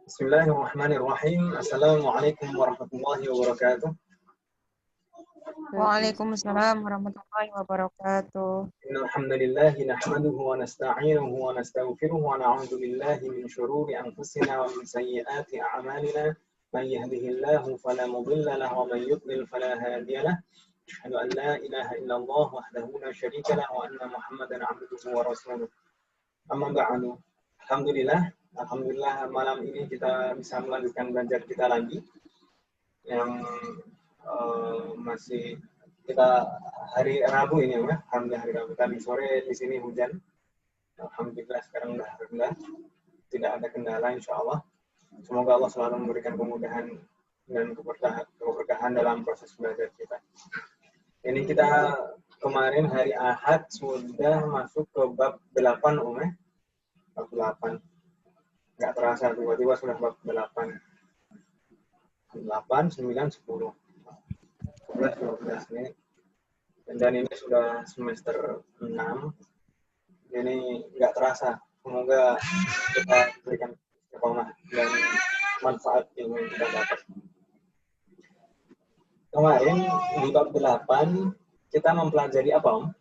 Bismillahirrahmanirrahim. Assalamualaikum warahmatullahi wabarakatuh. Waalaikumsalam warahmatullahi wabarakatuh. Innal hamdalillah nahmaduhu wa nasta'inuhu wa nastaghfiruhu wa na'udzu billahi min shururi anfusina wa min sayyiati a'malina. Man yahdihillahu fala mudilla lahu wa man yudlil fala hadiya lahu. Asyhadu an la ilaha illallah wahdahu la syarika lahu wa anna Muhammadan 'abduhu wa rasuluh. Amma ba'du. Alhamdulillah malam ini kita bisa melanjutkan belajar kita lagi yang masih kita hari Rabu ini ya, alhamdulillah hari Rabu. Tadi sore di sini hujan, alhamdulillah sekarang udah rendah, tidak ada kendala insya Allah. Semoga Allah selalu memberikan kemudahan dan keberkahan dalam proses belajar kita. Ini kita kemarin hari Ahad sudah masuk ke bab 8 bab 8. Nggak terasa tiba-tiba sudah bab 8. 8, 9, 10. 11, 12 ini. Dan ini sudah semester 6. Ini nggak terasa. Semoga kita berikan istiqomah dan manfaat ilmu yang kita dapat. Kemarin di bab 8 kita mempelajari apa, Om?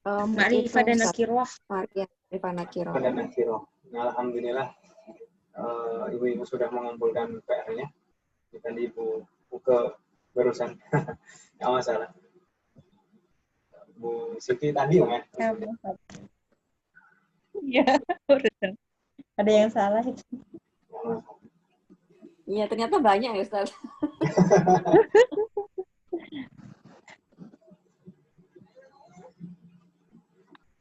Ma'rifah dan Nakiroh. Ma'rifah Nakiroh. Dan Nakiroh. Nah, alhamdulillah ibu-ibu sudah mengumpulkan PR-nya. Tadi ibu ke barusan. Nggak masalah. Bu Siti tadi, Om ya? Iya, urusan. Ada yang salah itu. Iya, ternyata banyak ya, Ustaz.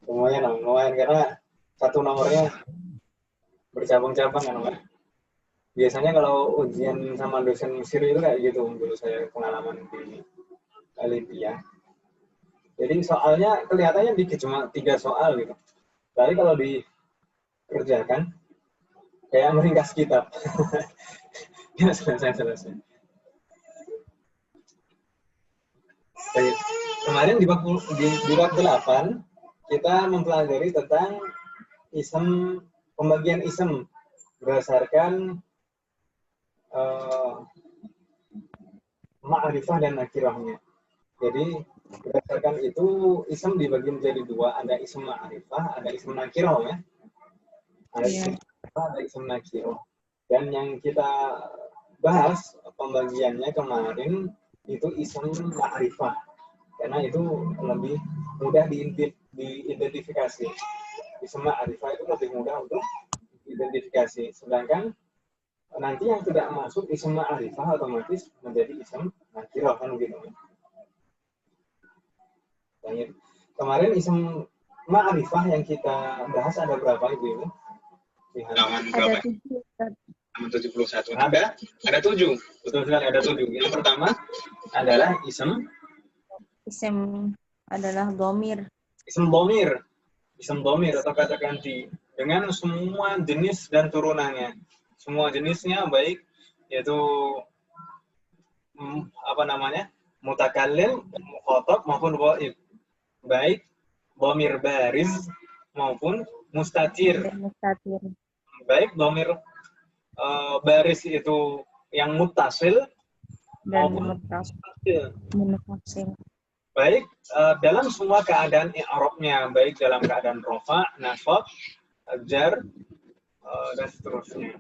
Semuanya lumayan karena satu nomornya bercabang-cabang kan, Om. Biasanya kalau ujian sama dosen Mesir itu kayak gitu, dulu saya pengalaman di Libya. Jadi soalnya kelihatannya dikit, cuma 3 soal gitu. Tapi kalau dikerjakan kayak meringkas kitab. Ya, selesai. Baik. Kemarin di bab 8 kita mempelajari tentang pembagian ism berdasarkan ma'rifah dan nakirahnya. Jadi berdasarkan itu ism dibagi menjadi 2, ada ism ma'rifah, ada ism nakirah ya. Ada ism ma'rifah, ada ism nakirah. Dan yang kita bahas pembagiannya kemarin itu ism ma'rifah. Karena itu lebih mudah diidentifikasi. Ism ma'rifah itu lebih mudah untuk identifikasi. Sedangkan nanti yang tidak masuk ism ma'rifah otomatis menjadi ism nakirah kan gitu. Baik. Kemarin ism ma'rifah yang kita bahas ada berapa Ibu? Halaman berapa? Halaman 71. Ada 7. Betul sekali, ada 7. Yang pertama adalah ism adalah dhamir. Ism dhamir atau kata ganti dengan semua jenis dan turunannya. Semua jenisnya baik yaitu mutakallim, mukhatab maupun ghaib. Baik dhamir bariz maupun mustatir. Baik dhamir baris itu yang muttasil Dan muttasil. Baik dalam semua keadaan i'rabnya, baik dalam keadaan rafa, nasab, jar, dan seterusnya.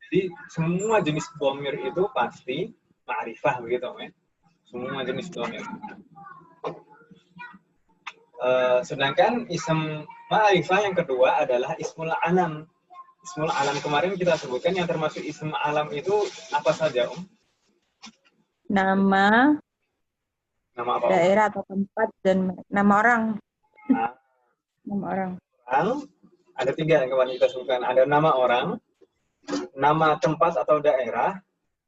Jadi semua jenis dhamir itu pasti ma'rifah begitu ya. Semua jenis dhamir. Sedangkan ism ma'rifah yang kedua adalah ismul alam. Ismul alam kemarin kita sebutkan yang termasuk ism alam itu apa saja, Om? Nama apa? Daerah atau tempat dan nama orang. Nah, nama orang. Ada 3 yang kemarin kita sebutkan. Ada nama orang, nama tempat atau daerah.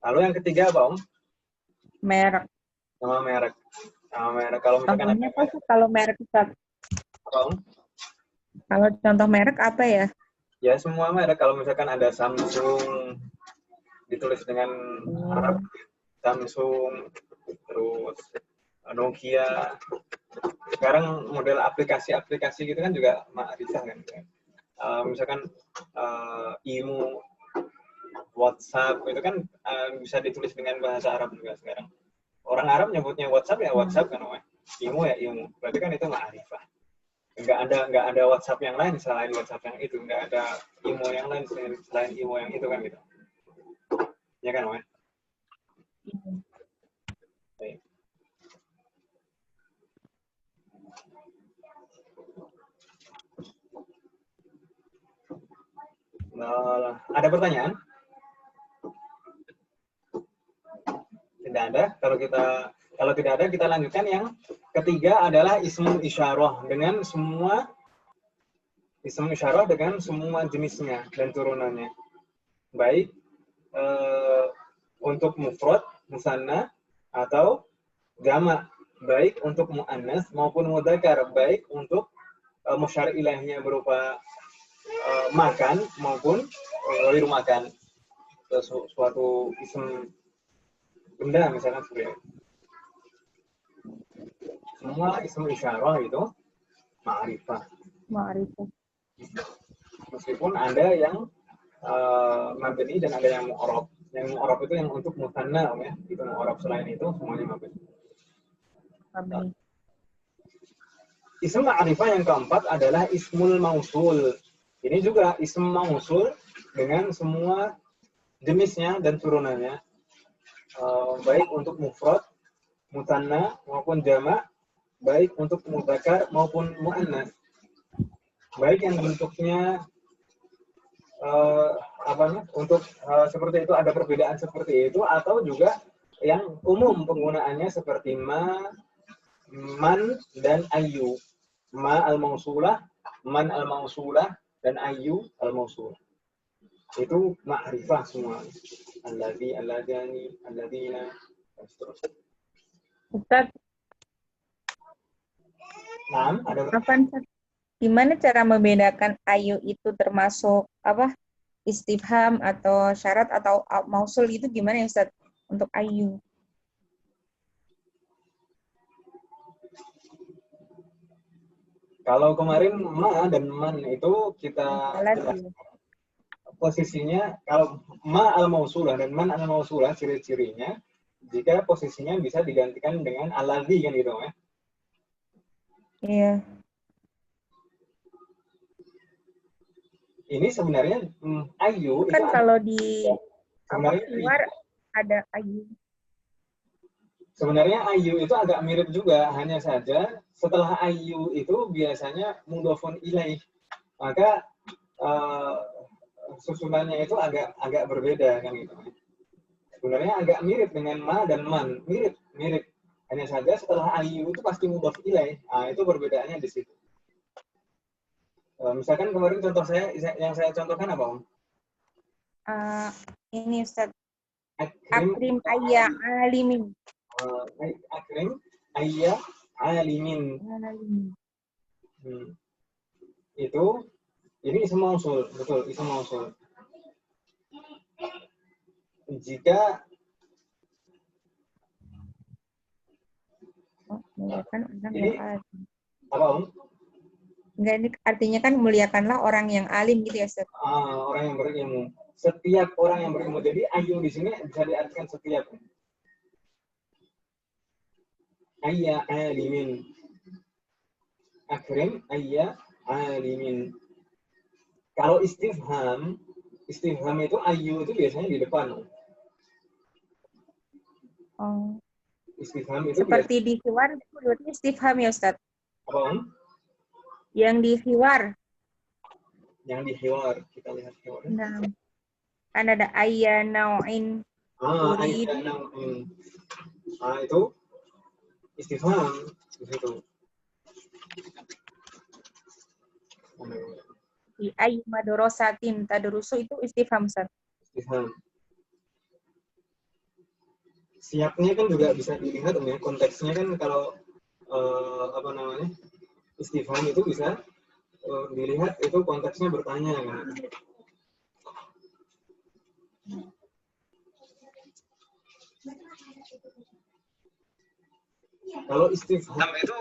Lalu yang ketiga apa, Om? Merek. Nama merek. Kalau misalkan kalau merek Ustaz. Apa, Om? Kalau contoh merek apa ya? Ya semua merek. Kalau misalkan ada Samsung ditulis dengan Arab, Samsung, terus Nokia. Sekarang model aplikasi gitu kan juga ma'rifah kan. misalkan imo, WhatsApp itu kan bisa ditulis dengan bahasa Arab juga sekarang. Orang Arab nyebutnya WhatsApp ya WhatsApp kan, imo ya imo. Berarti kan itu ma'rifah. Nggak ada WhatsApp yang lain selain WhatsApp yang itu, nggak ada imo yang lain selain imo yang itu kan gitu. Ya kan, Om? Baik. Nah, ada pertanyaan? Tidak ada. Kalau tidak ada, kita lanjutkan. Yang ketiga adalah ismul isyarah dengan semua jenisnya dan turunannya. Baik untuk mufrad, musanna atau jamak, baik untuk muannas maupun mudzakkar, baik untuk musyar ilaihnya berupa makan maupun ghairu makan. Suatu isim benda misalkan seperti itu. Semua isim isyarah itu ma'rifah. Meskipun ada yang mabni dan ada yang mu'arab. Yang mu'arab itu yang untuk musanna, ya. Itu mu'arab, selain itu semuanya mabni. Ism ma'rifah yang keempat adalah ismul mausul. Ini juga ism mausul dengan semua jenisnya dan turunannya. Baik untuk mufrad, musanna maupun jamak, baik untuk mudzakkar maupun muannas. Baik yang bentuknya untuk seperti itu, ada perbedaan seperti itu, atau juga yang umum penggunaannya seperti ma, man, dan ayu. Ma al-mausulah, man al-mausulah, dan ayu al-mausulah. Itu ma'rifah semua. Alladzi, alladani, alladina, dan seterusnya. Ustaz, Nah, ada gimana cara membedakan ayu itu termasuk istifham atau syarat atau mausul itu gimana ya Ustaz untuk ayu? Kalau kemarin ma dan man itu kita posisinya, kalau ma al-mausulah dan man al-mausulah, ciri-cirinya jika posisinya bisa digantikan dengan alladzi kan gitu ya. Iya. Ini sebenarnya ayu kan itu kalau di luar ada ayu. Sebenarnya ayu itu agak mirip juga, hanya saja setelah ayu itu biasanya mudhofun ilaih. Maka susunannya itu agak berbeda kan gitu. Sebenarnya agak mirip dengan ma dan man, mirip. Hanya saja setelah ayu itu pasti mudhof ilaih. Nah, itu perbedaannya di situ. Misalkan kemarin contoh yang saya contohkan apa, Om? Ini Ustaz. Akrim ayya alimin. Akrim ayya alimin. Itu ini isim mausul, betul, isim mausul. Jika muliakan orang ini, yang alim. Apa, Om? Enggak, ini artinya kan muliakanlah orang yang alim gitu ya, Ustaz. Orang yang berilmu. Setiap orang yang berilmu. Jadi ayu di sini bisa diartikan setiap. Ayya alimin. Akrim ayya alimin. Kalau istifham itu ayu itu biasanya di depan. Oh. Istifham itu seperti di hiwar itu berarti istifham ya Ustaz? Apa, Om? Yang di hiwar. Yang di hiwar, kita lihat hiwar. Nah, kan ada ayya nau'in. Ayya nau'in. Itu istifham di situ. Di ayyu madrosatin tadrusu itu istifham, Ustaz. Istifham. Siapnya kan juga bisa dilihat, ya, konteksnya kan kalau istifham itu bisa dilihat itu konteksnya bertanya kan. Kalau istifham itu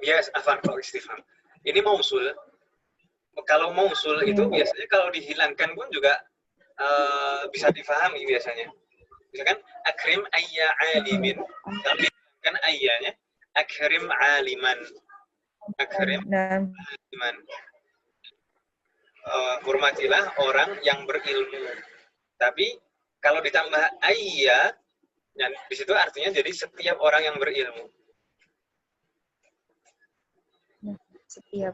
bias afan kalau istifham. Ini mausul. Kalau mausul itu biasanya kalau dihilangkan pun juga bisa difahami biasanya. Misalkan akrim ayya alimin. Kalau dihilangkan ayyanya, akrim aliman. Akrim aliman. Hormatilah orang yang berilmu. Tapi kalau ditambah ayya, di situ artinya jadi setiap orang yang berilmu. Setiap.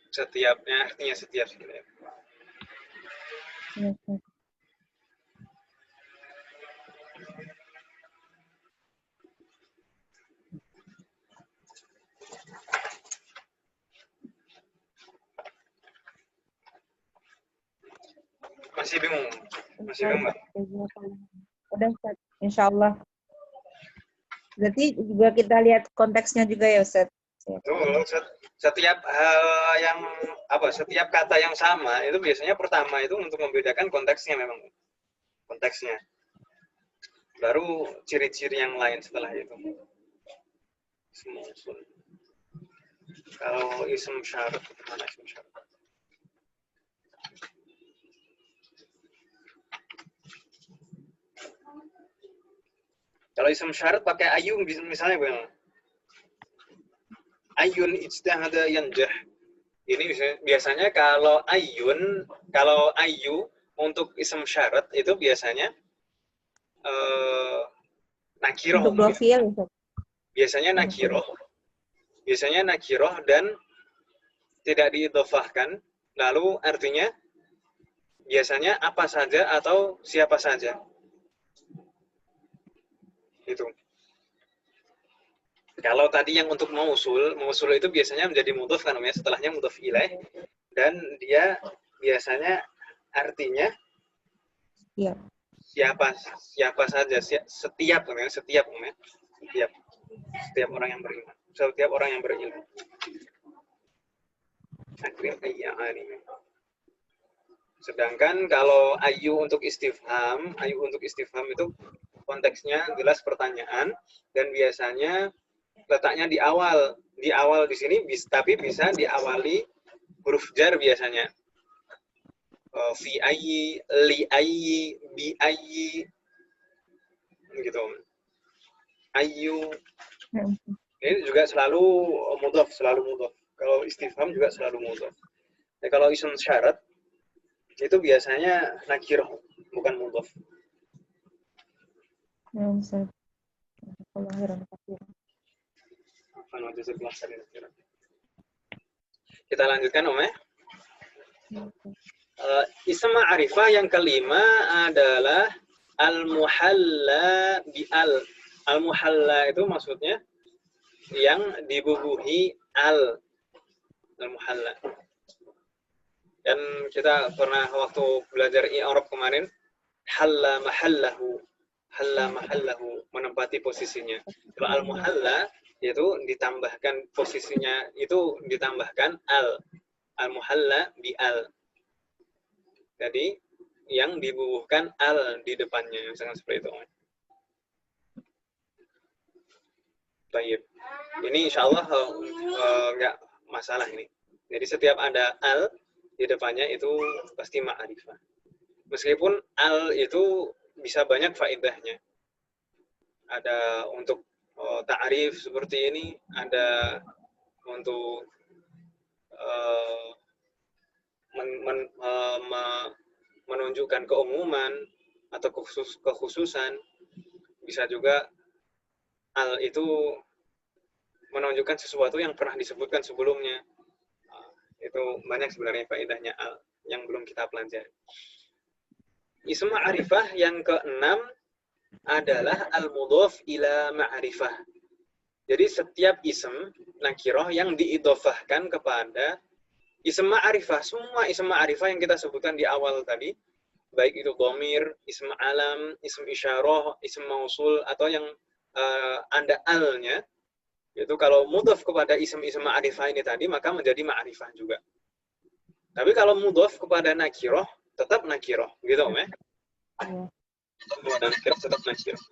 Setiapnya artinya setiap sebenarnya. Masih bingung? Masih bingung? Udah, Ustaz. Insya Allah. Berarti juga kita lihat konteksnya juga ya, Ustaz. Betul. Setiap hal yang setiap kata yang sama itu biasanya pertama itu untuk membedakan konteksnya memang. Konteksnya. Baru ciri-ciri yang lain setelah itu. Ism mausul. Kalau ism syarat, mana ism syarat? Kalau ism syarat pakai ayun misalnya bagaimana? Ayun ijtahada yanjah. Ini biasanya kalau ayu untuk ism syarat itu biasanya nakiroh. Untuk dua fi'il. Biasanya nakiroh dan tidak diidhofahkan. Lalu artinya biasanya apa saja atau siapa saja. Itu. Kalau tadi yang untuk mausul itu biasanya menjadi mudhof kan namanya, setelahnya mudhof ilaih, dan dia biasanya artinya siapa saja, setiap orang yang beriman, setiap orang yang berilmu. Sedangkan kalau ayu untuk istifham itu konteksnya jelas pertanyaan dan biasanya letaknya di awal di sini tapi bisa diawali huruf jar biasanya. Fi ayyi, li ayyi, bi ayyi, gitu. Ayyu. Ini juga selalu mudhof. Kalau istifham juga selalu mudhof. Nah, kalau ism syarat itu biasanya nakirah, bukan mudhof. Kita lanjutkan, Om ya. Ism ma'rifah yang kelima adalah al-muhalla bi-al. Al-muhalla itu maksudnya yang dibubuhi al-muhalla. Dan kita pernah waktu belajar i'rab kemarin, halla mahallahu, menempati posisinya. Kalau al-muhalla itu ditambahkan posisinya, itu ditambahkan al-muhalla bi-al. Jadi yang dibubuhkan al di depannya, misalkan seperti itu. Baik. Ini insya Allah nggak masalah ini. Jadi setiap ada al di depannya itu pasti ma'rifah. Meskipun al itu bisa banyak faedahnya. Ada untuk ta'rif seperti ini, ada untuk menunjukkan keumuman atau kekhususan. Bisa juga al itu menunjukkan sesuatu yang pernah disebutkan sebelumnya. Itu banyak sebenarnya faedahnya al yang belum kita pelajari. Ism ma'rifah yang keenam adalah al-mudhof ila ma'rifah. Jadi setiap ism nakirah yang diidhofahkan kepada ism ma'rifah, semua ism ma'rifah yang kita sebutkan di awal tadi, baik itu dhamir, ism alam, ism isyarah, ism mausul, atau yang ada al-nya, itu kalau mudhof kepada ism-ism ma'rifah ini tadi, maka menjadi ma'rifah juga. Tapi kalau mudhof kepada nakirah, tetap nakirah, gitu Om ya? dan nakirah tetap nakirah.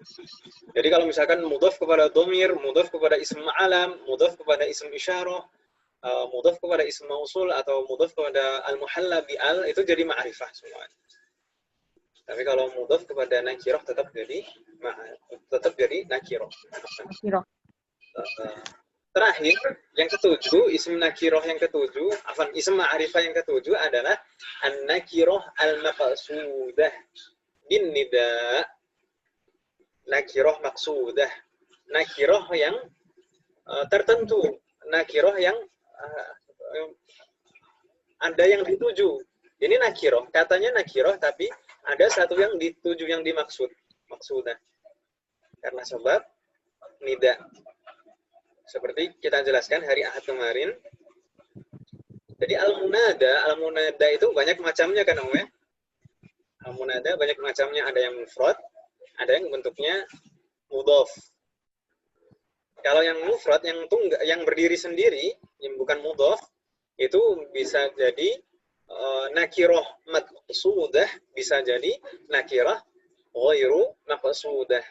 Jadi kalau misalkan mudhaf kepada dhamir, mudhaf kepada ism alam, mudhaf kepada ism isyarah, mudhaf kepada ism mausul atau mudhaf kepada al-muhalla bi al, itu jadi ma'rifah semua. Tapi kalau mudhaf kepada nakirah tetap jadi nakirah. Nakirah. Terakhir, yang ketujuh, ism nakirah yang ketujuh, ism ma'rifah yang ketujuh adalah an-nakirah al-maqsudah bin nida. Nakirah maqsudah. Nakirah yang tertentu. Nakirah yang ada yang dituju. Ini nakirah. Katanya nakirah, tapi ada satu yang dituju, yang dimaksud. Maksudah. Karena sebab nida. Seperti kita jelaskan hari Ahad kemarin. Jadi al-munada itu banyak macamnya kan, Om ya? Al-munada banyak macamnya, ada yang mufrad, ada yang bentuknya mudhaf. Kalau yang mufrad, yang berdiri sendiri, yang bukan mudhaf, itu bisa jadi nakirah maqsudah, bisa jadi nakirah ghairu maqsudah.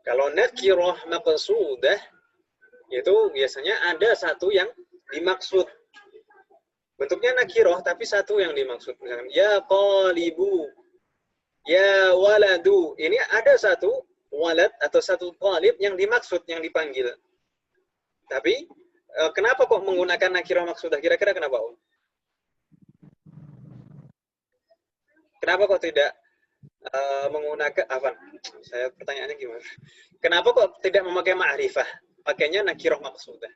Kalau nakirah maqsudah, itu biasanya ada satu yang dimaksud. Bentuknya nakirah, tapi satu yang dimaksud. Misalkan, ya qalibu, ya waladu. Ini ada satu walad atau satu qalib yang dimaksud, yang dipanggil. Tapi, kenapa kok menggunakan nakirah maksudah? Kira-kira kenapa, Om? Kenapa kok tidak menggunakan, saya pertanyaannya gimana? Kenapa kok tidak memakai ma'rifah? Pakainya nakirah maksudah.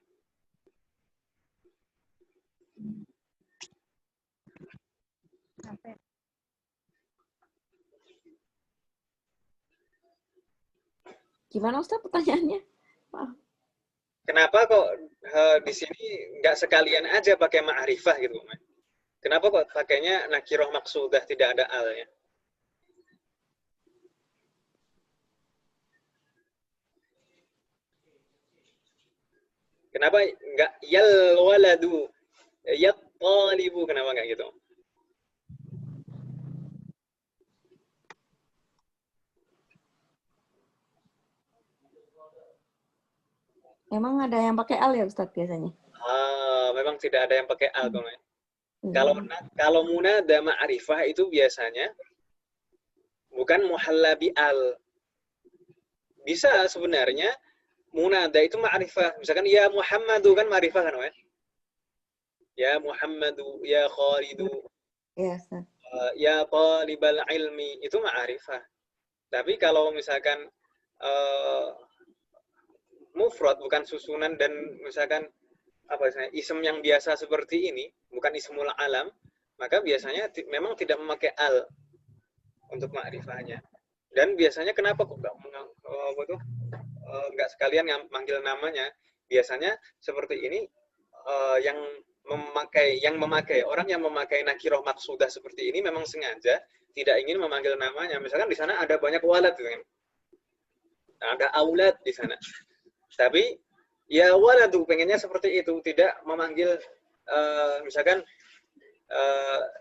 Gimana Ustaz pertanyaannya? Kenapa kok di sini nggak sekalian aja pakai ma'rifah gitu, Mas? Kenapa kok pakainya nakirah maksudah, tidak ada alnya? Kenapa nggak yal waladu, yat talibu, kenapa nggak gitu? Emang ada yang pakai al ya Ustaz biasanya? Memang tidak ada yang pakai al. Kalau munada ma'rifah itu biasanya bukan muhalla bi al. Bisa sebenarnya munada itu ma'rifah. Misalkan ya Muhammadu kan ma'rifah kan, Mas? Ya Muhammadu, ya Khalidu. Iya, Ustaz. Ya talibal ilmi, itu ma'rifah. Tapi kalau misalkan mufrad, bukan susunan, dan misalkan ism yang biasa seperti ini, bukan ismul alam, maka biasanya memang tidak memakai al untuk ma'rifahnya. Dan biasanya kenapa kok nggak sekalian manggil namanya? Biasanya seperti ini, orang yang memakai nakirah maksudah seperti ini memang sengaja tidak ingin memanggil namanya. Misalkan di sana ada banyak walad, kan? Ada aulad di sana. Tapi ya waladu pengennya seperti itu, tidak memanggil misalkan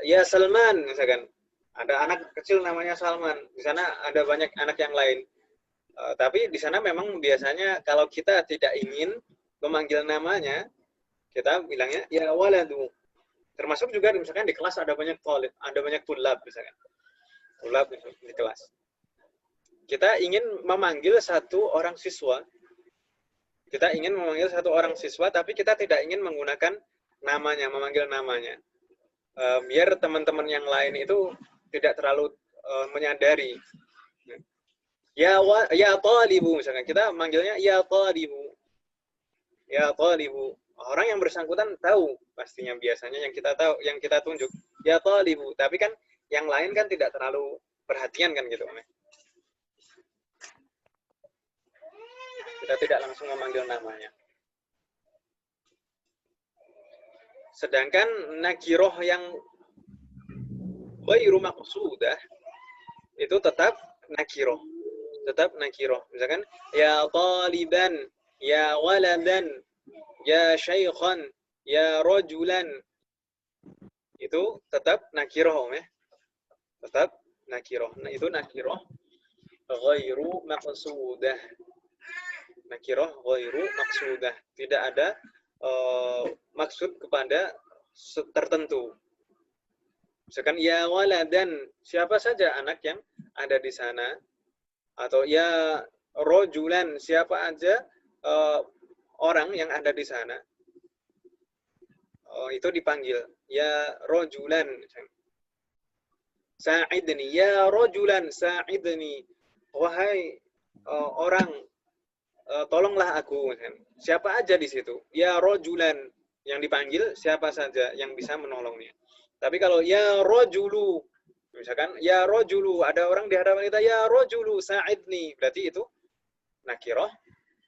ya Salman, misalkan ada anak kecil namanya Salman, di sana ada banyak anak yang lain. Tapi di sana memang biasanya kalau kita tidak ingin memanggil namanya, kita bilangnya ya waladu. Termasuk juga misalkan di kelas ada banyak talib, ada banyak tulab, misalkan tulab di kelas. Kita ingin memanggil satu orang siswa. Kita ingin memanggil satu orang siswa, tapi kita tidak ingin menggunakan namanya, memanggil namanya. Biar teman-teman yang lain itu tidak terlalu menyadari. Ya talibu, misalkan kita manggilnya ya talibu. Ya talibu. Orang yang bersangkutan tahu pastinya, biasanya yang kita tahu, yang kita tunjuk ya talibu. Tapi kan yang lain kan tidak terlalu perhatian kan gitu. Kita tidak langsung memanggil namanya. Sedangkan nakirah yang ghairu maqsudah itu tetap nakirah. Tetap nakirah. Misalkan ya taliban, ya waladan, ya syaikhan, ya rajulan. Itu tetap nakirah, ya. tetap nakiroh. Nah, itu nakiroh ghairu maqsudah. Nakiroh ghairu maqsudah. Tidak ada maksud kepada tertentu. Misalkan ya waladan, siapa saja anak yang ada di sana, atau ya rojulan, siapa aja orang yang ada di sana, itu dipanggil ya rojulan. Sa'idni, ya rojulan sa'idni, wahai orang, tolonglah aku. Siapa aja di situ, ya rojulan, yang dipanggil siapa saja yang bisa menolongnya. Tapi kalau ya rojulu, misalkan ya rojulu, ada orang di hadapan kita, ya rojulu sa'idni, berarti itu nakiroh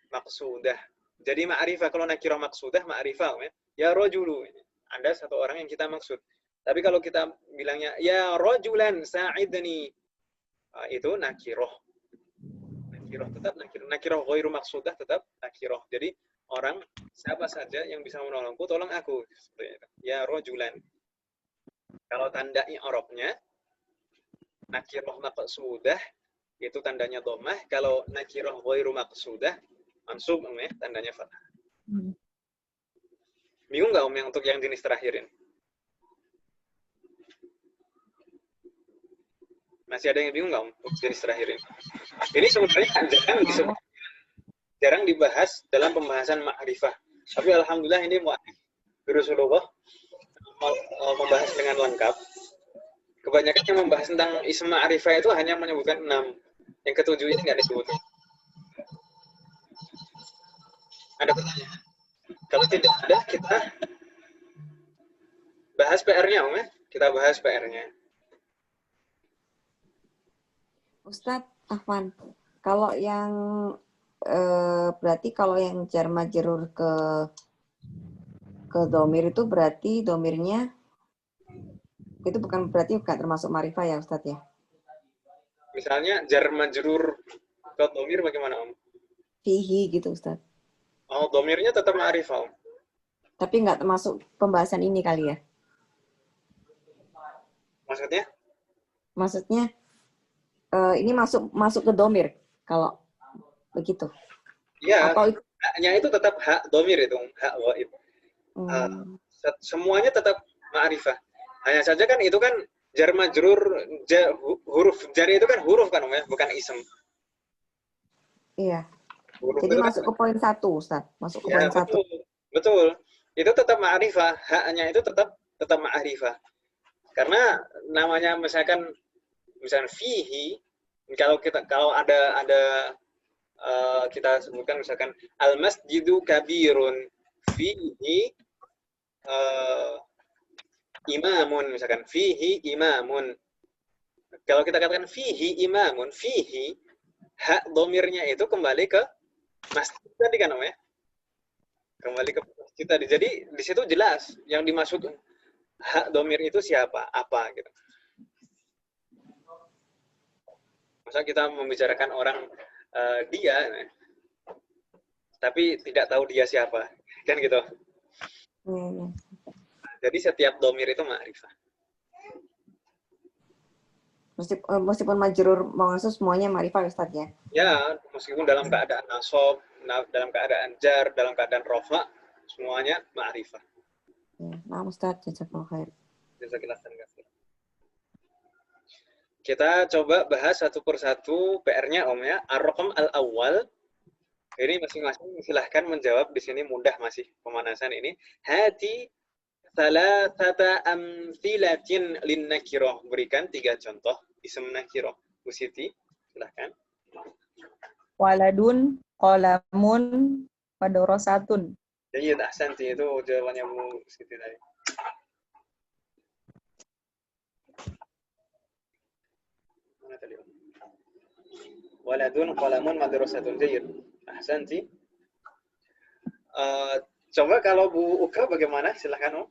maksudah. Jadi ma'rifah. Kalau nakiroh maksudah, ma'rifah. Ya rojulu, ada satu orang yang kita maksud. Tapi kalau kita bilangnya ya rojulan sa'idni, itu nakiroh. Nakiroh tetap nakiroh. Nakiroh ghairu maksudah tetap nakiroh. Jadi orang, siapa saja yang bisa menolongku, tolong aku. Ya rojulan. Kalau tanda i'rabnya nakiroh maksudah, itu tandanya dhammah. Kalau nakiroh ghairu maksudah, mansub, tandanya fathah. Bingung nggak yang untuk yang jenis terakhirin? Masih ada yang bingung nggak untuk jenis terakhirin? Ini sebenarnya jarang dibahas dalam pembahasan ma'rifah. Tapi alhamdulillah ini Rasulullah membahas dengan lengkap. Kebanyakan yang membahas tentang ism ma'rifah itu hanya menyebutkan 6. Yang ketujuh ini nggak disebut. Ada pertanyaan? Kalau tidak ada, kita bahas PR-nya, Om ya. Kita bahas PR-nya. Ustadz Ahwan, kalau yang berarti kalau yang jar majrur ke domir itu berarti domirnya itu bukan termasuk ma'rifah ya Ustadz ya? Misalnya jar majrur ke domir bagaimana, Om? Fihi gitu Ustadz. Oh, domirnya tetap ma'rifah, Om. Tapi nggak termasuk pembahasan ini kali ya? Maksudnya? Maksudnya ini masuk ke domir kalau begitu. Iya. Atau Haknya itu tetap hak domir itu, hak waib. Semuanya tetap ma'rifah. Hanya saja kan itu kan jar majrur, huruf jar itu kan huruf kan, Om ya, bukan ism. Iya. Huruf Jadi masuk kan, ke poin 1, Ustaz. Masuk ke ya, poin 1. Betul. Itu tetap ma'rifah. Haknya itu tetap ma'rifah. Karena namanya misalkan fihi, kalau ada kita sebutkan misalkan al-masjidu kabirun, fihi imamun, misalkan fihi imamun. Kalau kita katakan fihi imamun, fihi, hak domirnya itu kembali ke masjid tadi kan, Om ya? Kembali ke masjid tadi. Jadi di situ jelas yang dimaksud hak domir itu siapa, apa gitu. Masa kita membicarakan orang dia, tapi tidak tahu dia siapa, kan gitu. Jadi setiap domir itu ma'rifah. Meskipun majrur mansub semuanya ma'rifah Ustaz ya? Ya, meskipun dalam keadaan nasab, dalam keadaan jar, dalam keadaan rafa, semuanya ma'rifah. Nah, Ustaz, jazakallahu khair. Jazakallahu khair. Kita coba bahas satu persatu PR-nya, Om ya. Ar-Raqam al-awwal. Ini masing-masing silahkan menjawab, di sini mudah masih pemanasan ini. Hati salasata amthilatin lin nakirah. Berikan 3 contoh ism nakirah. Bu Siti, silahkan. Waladun, qalamun, madrasatun. Jadi ahsanti, itu jawabannya Bu Siti tadi. Mana tadi? Waladun, qalamun, madrasatun. Jayyid. Ahsanti. Coba kalau Bu Uka bagaimana? Silahkan, Om.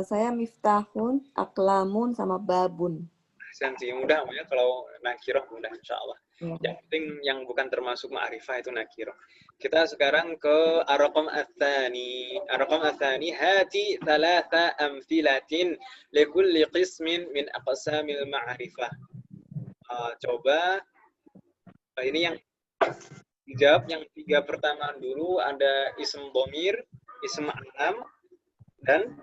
Saya miftahun, aklamun, sama babun. Ahsanti. Mudah, Om ya. Kalau nakirah mudah, insya Allah. Yang penting yang bukan termasuk ma'rifah itu nakirah. Kita sekarang ke ar-raqam ats-tsani. Ar-raqam ats-tsani hati thalatha amthilatin likulli qismin min aqsamil ma'rifah. Coba ini yang dijawab yang 3 pertama dulu, ada ism dhamir, ism alam, dan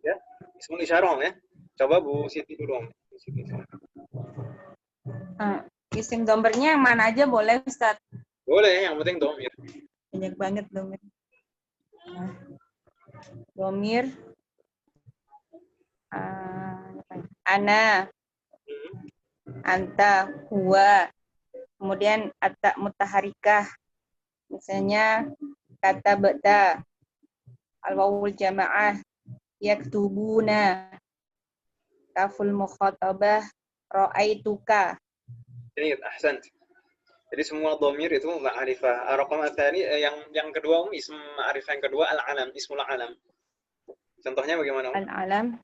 ya, ismul isyarah ya. Coba Bu Siti dulu. Isim dombernya yang mana aja boleh, Ustaz? Boleh, yang penting dhamir. Banyak banget domir. Domir. Ana. Anta. Huwa. Kemudian atta mutaharikah. Misalnya kata beta. Al-wawul jamaah. Yaktubuna. Kaful mukhatabah. Ra'aituka. Ini ahsan. Jadi semua dhamir itu ma'rifah. Ar-raqam ats-tsani yang kedua ism ma'rifah yang kedua al-alam, ismul alam. Contohnya bagaimana? Al-alam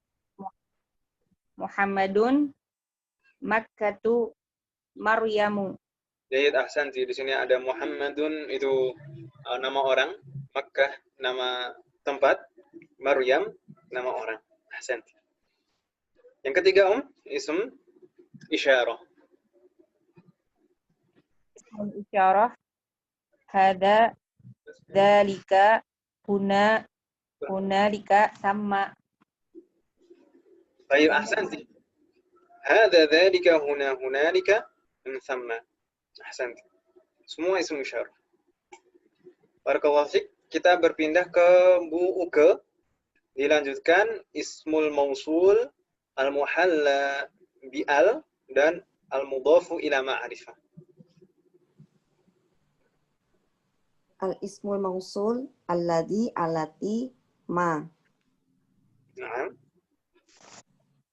Muhammadun Makkatu Maryamu. Jadi ahsan, di sini ada Muhammadun itu nama orang, Makkah nama tempat, Maryam nama orang. Ahsan. Yang ketiga ism isyarah. Isyarah hada dzalika huna hunalika sama. Baik, ahsanti. Hada dzalika huna hunalika min thamma. Ahsanti. Semua ism isyarah. Barakallahu fiik. Kita berpindah ke Bu Uke. Dilanjutkan ismul mausul, al-muhalla bi al, dan al-mudhafu ila ma'rifah. Al-ismul mausul alladhi alati ma. Naam.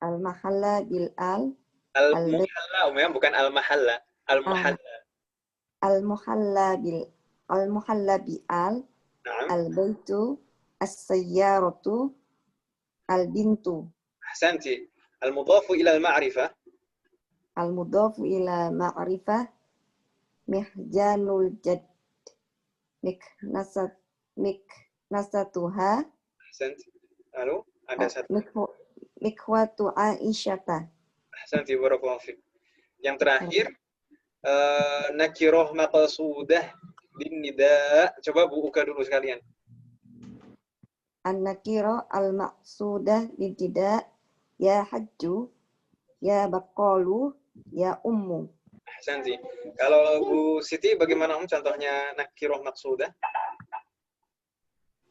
Al-mahalla bil al. Al-muhalla, ya, bukan al-mahalla. Al-muhalla. Al-muhalla bi al. Naam. Al-baitu, as-sayyaratu, al-bintu. Ahsanti. Al-mudhafu ila al-ma'rifah. Al-mudhafu ila ma'rifah mihjanul jad. Miknasatuha. Ahsanti. Lalu ada satu. Mikwatu Aisyata. Ahsanti, barakallahu fiik. Yang terakhir nakirah maqsudah bin nida. Coba Bu Uka dulu sekalian. An-nakirah al-maqsudah bin nida, ya hajju, ya baqalu, ya ummu. Ahsanti. Kalau Bu Siti bagaimana contohnya nakirah maqsudah?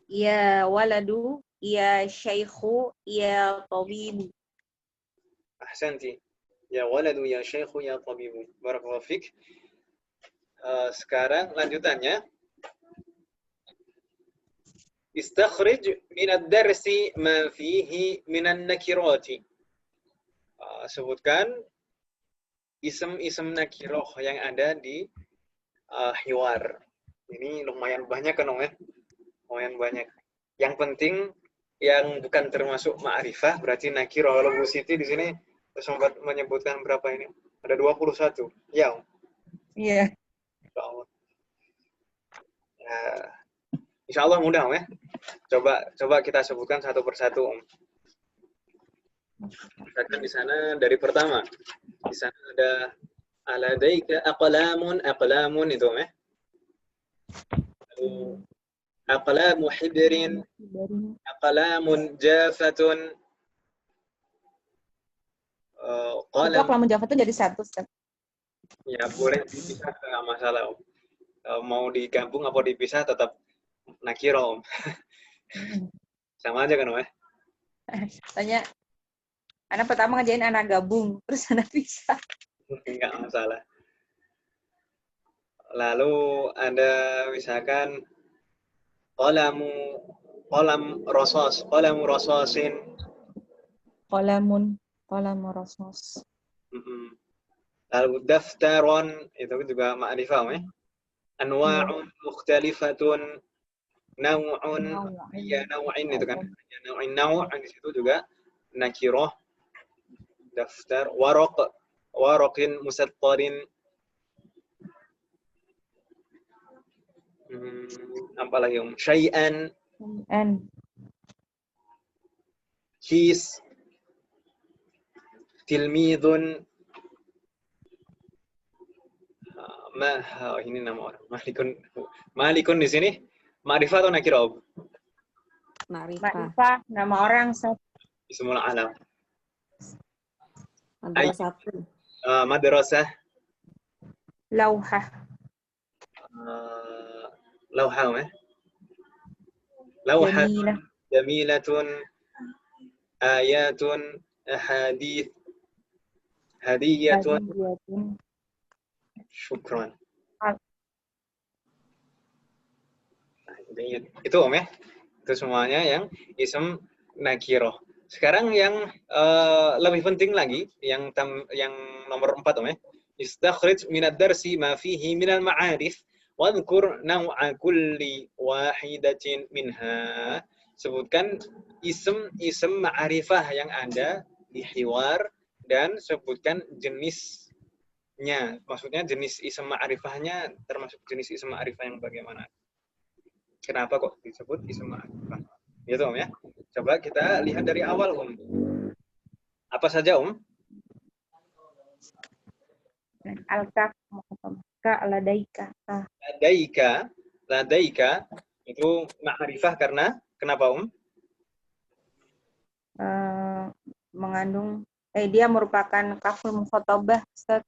Ya waladu, ya syaikhu, ya tabibu. Ahsanti. Ya waladu, ya syaikhu, ya tabibu. Barakallahu fiik. Sekarang lanjutannya. Istakhrij min ad-darsi ma fihi min an-nakirati. Sebutkan isem-isem nakirah yang ada di hiwar. Ini lumayan banyak kan, ya? Lumayan banyak. Yang penting yang bukan termasuk ma'rifah berarti nakirah. Kalau Bu Siti di sini sempat menyebutkan berapa ini? Ada 21. Ya. Iya. Insya Allah mudah, ya. Coba kita sebutkan satu persatu, Misalkan di sana dari pertama. Di sana ada aladaika aqlamun itu, ya. Lalu aqlamu hibrin, aqlamun jafatun. Itu aqlamun jafatun jadi satu, Ustaz. Ya, boleh dipisah, nggak masalah. Mau digabung atau dipisah tetap nakirah. Sama aja kan, ya? Tanya, anak pertama ngajain anak gabung, terus anak pisah. Enggak masalah. Lalu ada misalkan qalamu rasasin. Qalamu rasos. Lalu daftaron, itu juga ma'rifah, ya. Anwa'un mukhtalifatun, naw'un, ya naw'in itu kan. Ya naw'in, naw' di situ juga nakirah. Daftar, waraq waraqin musattarin. Apa lagi syai'an, kis, tilmidun, ini nama orang. Malikun di sini ma'rifah atau nakirah? Ma'rifah, nama orang. Ismul alam. Madrasatun. Madrasah. Lauhah. Lauhah. Lauhah. Jamilatun. Ayatun. Hadith. Hadiyatun. Syukran. Itu ya. Itu semuanya yang ism nakiroh. Sekarang yang lebih penting lagi, yang nomor 4 ya. Istakhrij minad darsi ma fihi minal ma'arif wadhkur naw'a kulli wahidatin minha. Sebutkan ism ma'rifah yang ada di hiwar dan sebutkan jenisnya. Maksudnya jenis ism ma'rifahnya termasuk jenis ism ma'rifah yang bagaimana? Kenapa kok disebut ism ma'rifah? Gitu ya. Coba kita lihat dari awal Apa saja Al-kaf, ladaika. Ladaika itu ma'rifah karena kenapa Mengandung dia merupakan kaful mukhatabah, Ustaz.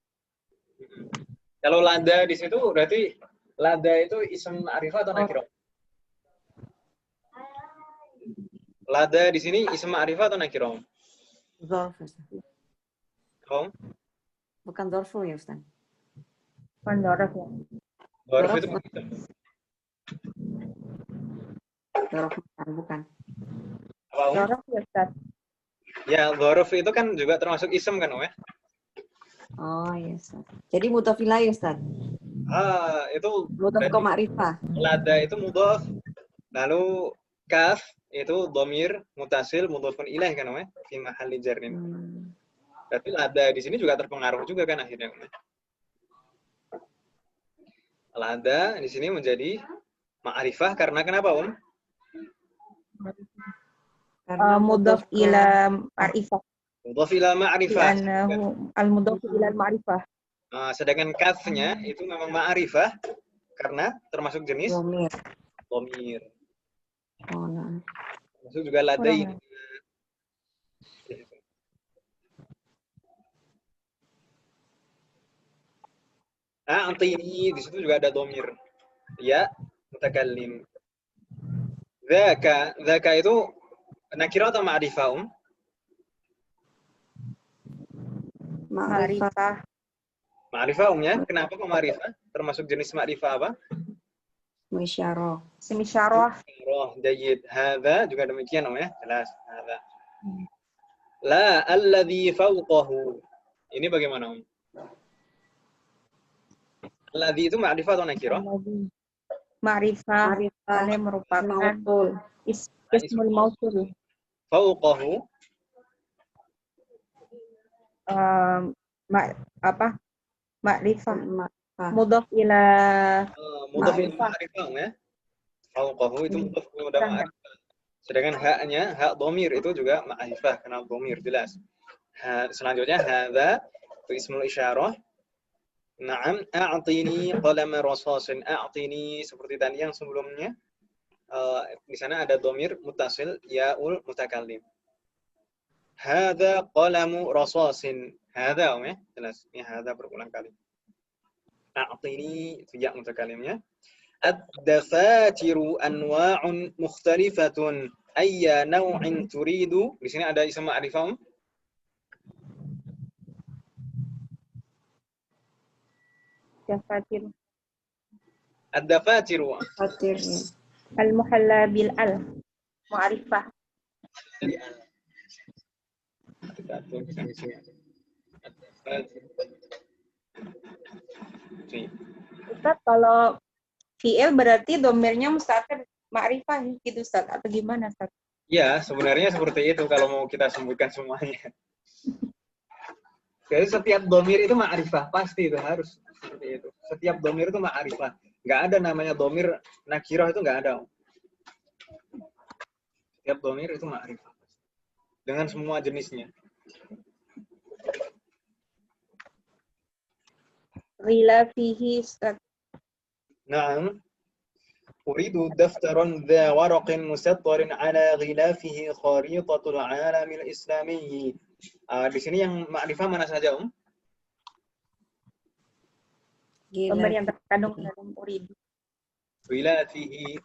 Kalau lada di situ berarti lada itu ism ma'rifah atau nakirah? Lada di sini ism ma'rifah atau nakirah? Dzarf. Bukan dzarfu ya, Ustaz. Bukan dzarf ya. Dzarf itu dzarf bukan. Dzarf ya, Ustaz. Ya, dzarf itu kan juga termasuk ism kan, ya? Oh, iya, Ustaz. Jadi mudhaf ilaih, Ustaz. Itu mudhaf ke ma'rifah. Lada itu mudhaf. Lalu kaf itu dhamir mutasil mudhafun ilaih kan, ya? Fi mahalli jarrin. Berarti lada di sini juga terpengaruh juga kan akhirnya. Lada di sini menjadi ma'rifah karena kenapa, Mudhaf ila ma'rifah. Mudhaf ila ma'rifah. Al-mudhaf ila ma'rifah. Sedangkan kafnya itu memang ma'rifah karena termasuk jenis dhamir. Oh, nah. Termasuk juga ladai. A'tini di situ juga ada dhamir. Ya, mutakallim. Dzaka itu nakirah atau ma'rifah, Ma'rifah. Ma'rifah ya. Kenapa kok ma'rifah? Termasuk jenis ma'rifah apa? Misyarah. Semisyarah. Jayyid. Hadza juga demikian ya. Jelas. Hadza. La alladhi fawqahu. Ini bagaimana? Alladhi itu ma'rifah atau nakirah? Ma'rifah. Ini merupakan ismul mausul. Fawqahu. Ma'rifah. Mudhaf ila ma'rifah ya. Fawqahu itu mudhaf ila ma'rifah. Sedangkan haknya, hak dhamir itu juga ma'rifah karena dhamir jelas. Selanjutnya hadza itu ismul isyarah. Na'am, a'tini qalam rasasin. A'tini seperti tadi yang sebelumnya. Di sana ada dhamir muttasil ya'ul mutakallim. Hadza qalamu rasasin. Hadza ya, jelas. Ini hadza berulang kali. A'tini itu ya mutakallimnya. Ad-dafatiru anwa'un mukhtalifatun. Ayya naw'in turidu. Di sini ada ism ma'rifah. Dafatir. Ad-dafatiru. Fatir. Al-muhalla bil al. Ma'rifah. Ustaz, kalau fi'il berarti domirnya mustatir ma'rifah gitu, Ustaz, atau gimana, Ustaz? Ya, sebenarnya seperti itu kalau mau kita sebutkan semuanya. Jadi setiap domir itu ma'rifah, pasti itu harus seperti itu. Setiap domir itu ma'rifah. Nggak ada namanya domir nakirah itu nggak ada. Setiap domir itu ma'rifah. Dengan semua jenisnya. Ghilafihi Ustaz. Naam. Uridu daftaran dha waraqin musattarin ala ghilafihi kharitatul alamil islamiyyi. Di sini yang ma'rifah mana saja, Gambar yang terkandung dalam uridu. Ghilafihi.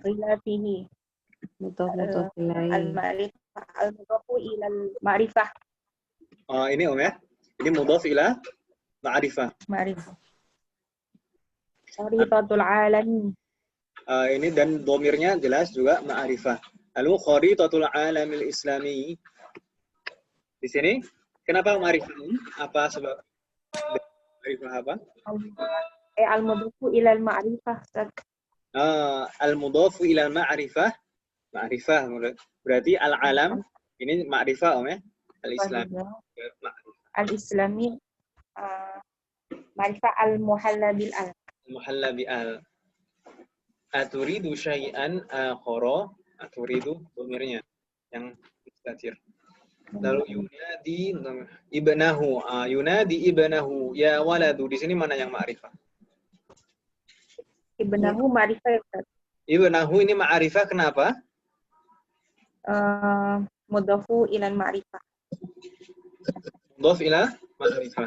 Ghilafihi. Mudhaf ilaih. Al-ma'rifah. Al-mudhafu ilal ma'rifah. Ini ya. Ini mudhaf ila ma'rifah. Ma'rifah. Kharitatul alami. Ini dan domirnya jelas juga ma'rifah. Lalu kharitatul alamil islami. Di sini kenapa ma'rifah? Apa sebab ma'rifah apa? Al-mudhafu ilal ma'rifah. Al-mudhafu ila ma'rifah. Ma'rifah berarti al-alam ini ma'rifah ya. Al-islam. Al-islami ma'rifah al-muhalla bil al. Muhalla bi al. Aturidu syai'an akhara. Aturidu domirnya yang mustatir. Lalu yunadi ibnahu. Yunadi ibnahu ya waladu. Di sini mana yang ma'rifah? Ibnahu ma'rifah ya Ustaz. Ibnahu ini ma'rifah kenapa? Mudhafu ilal ma'rifah. Mudhaf ila ma'rifah.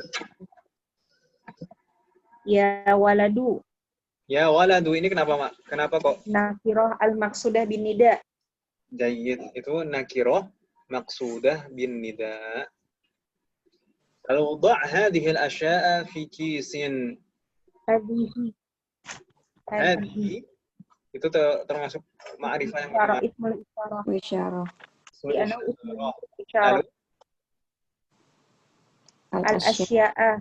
Ya waladu. Ya waladu ini kenapa, Mak? Kenapa kok? Nakirah al-maqsudah bin nida. Jayyid itu nakirah maqsudah bin nida. Lalu dha' hadhihi al-asya'a fi kisin. Hadhihi. Hadhihi itu termasuk ma'rifah yang Isyarah, mana? ismul isyarah. Isyarah. Li'annahu ismul isyarah. Lalu Al-asya'a.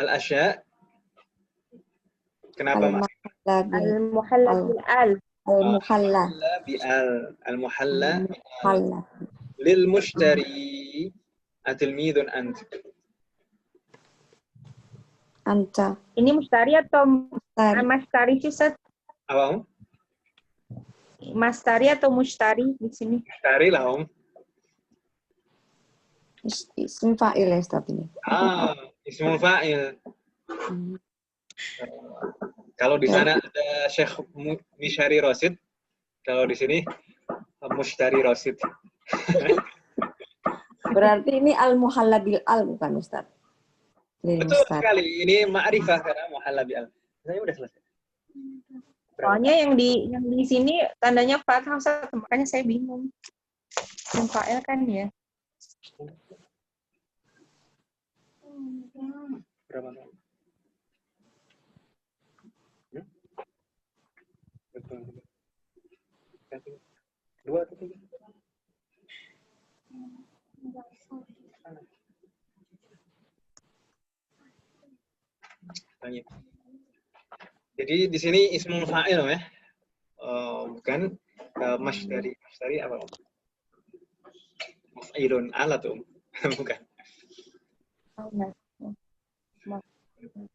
al-asya' kenapa Al-muhalla bil al. Al-muhalla. bi al? Al-muhalla Al-muhalla. lil mushtari atilmidun ant. Anta. Ini mustari atau Mustari. mastari sih Ustaz? Apa, Mastari atau mustari di sini? Mushtari lah, Ism fa'il ya Ustaz ini. Ismul fa'il. Kalau di sana ada Syekh Mishari Rasid, kalau di sini Mushtari Rasid. Berarti ini al-muhalla bil al bukan Ustaz? Betul sekali. Ini ma'rifah karena muhalla bi al. Saya udah selesai. Soalnya yang di sini tandanya fathah Ustaz, makanya saya bingung. Ism fa'il kan ya. Berapa kali? Betul. 2 atau 3? Tanya. Jadi di sini ismul fa'il ya. Bukan masydari. Masydari apa? Maf'ilun ala tuh. Bukan.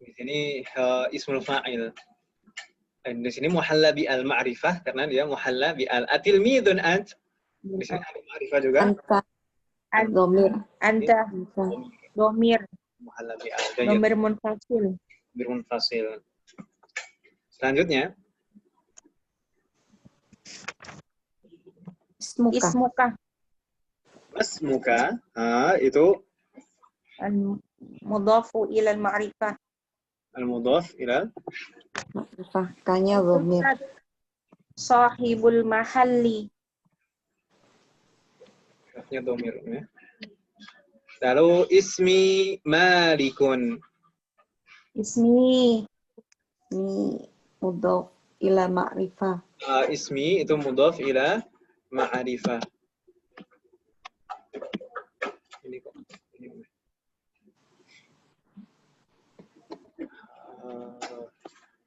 Di sini ismul fa'il. Dan di sini muhalla bi al ma'rifah karena dia muhalla bi al atilmidun ant. Di sini ada ma'rifah juga. Anta. Domir. Anta. Domir. Muhalla bi al. Domir munfasil. Domir munfasil. Selanjutnya. Ismuka. Ismuka. Masmuka. Itu Al-mudhafu ilal ma'rifah. al-mudhaf ila Ma'rifah. Kanya domir. Sahibul mahalli. kafnya domir ya. Lalu ismi malikun. Ismi. Ini mudhaf ila ma'rifah. Ismi itu mudhaf ila ma'rifah. Ini kok.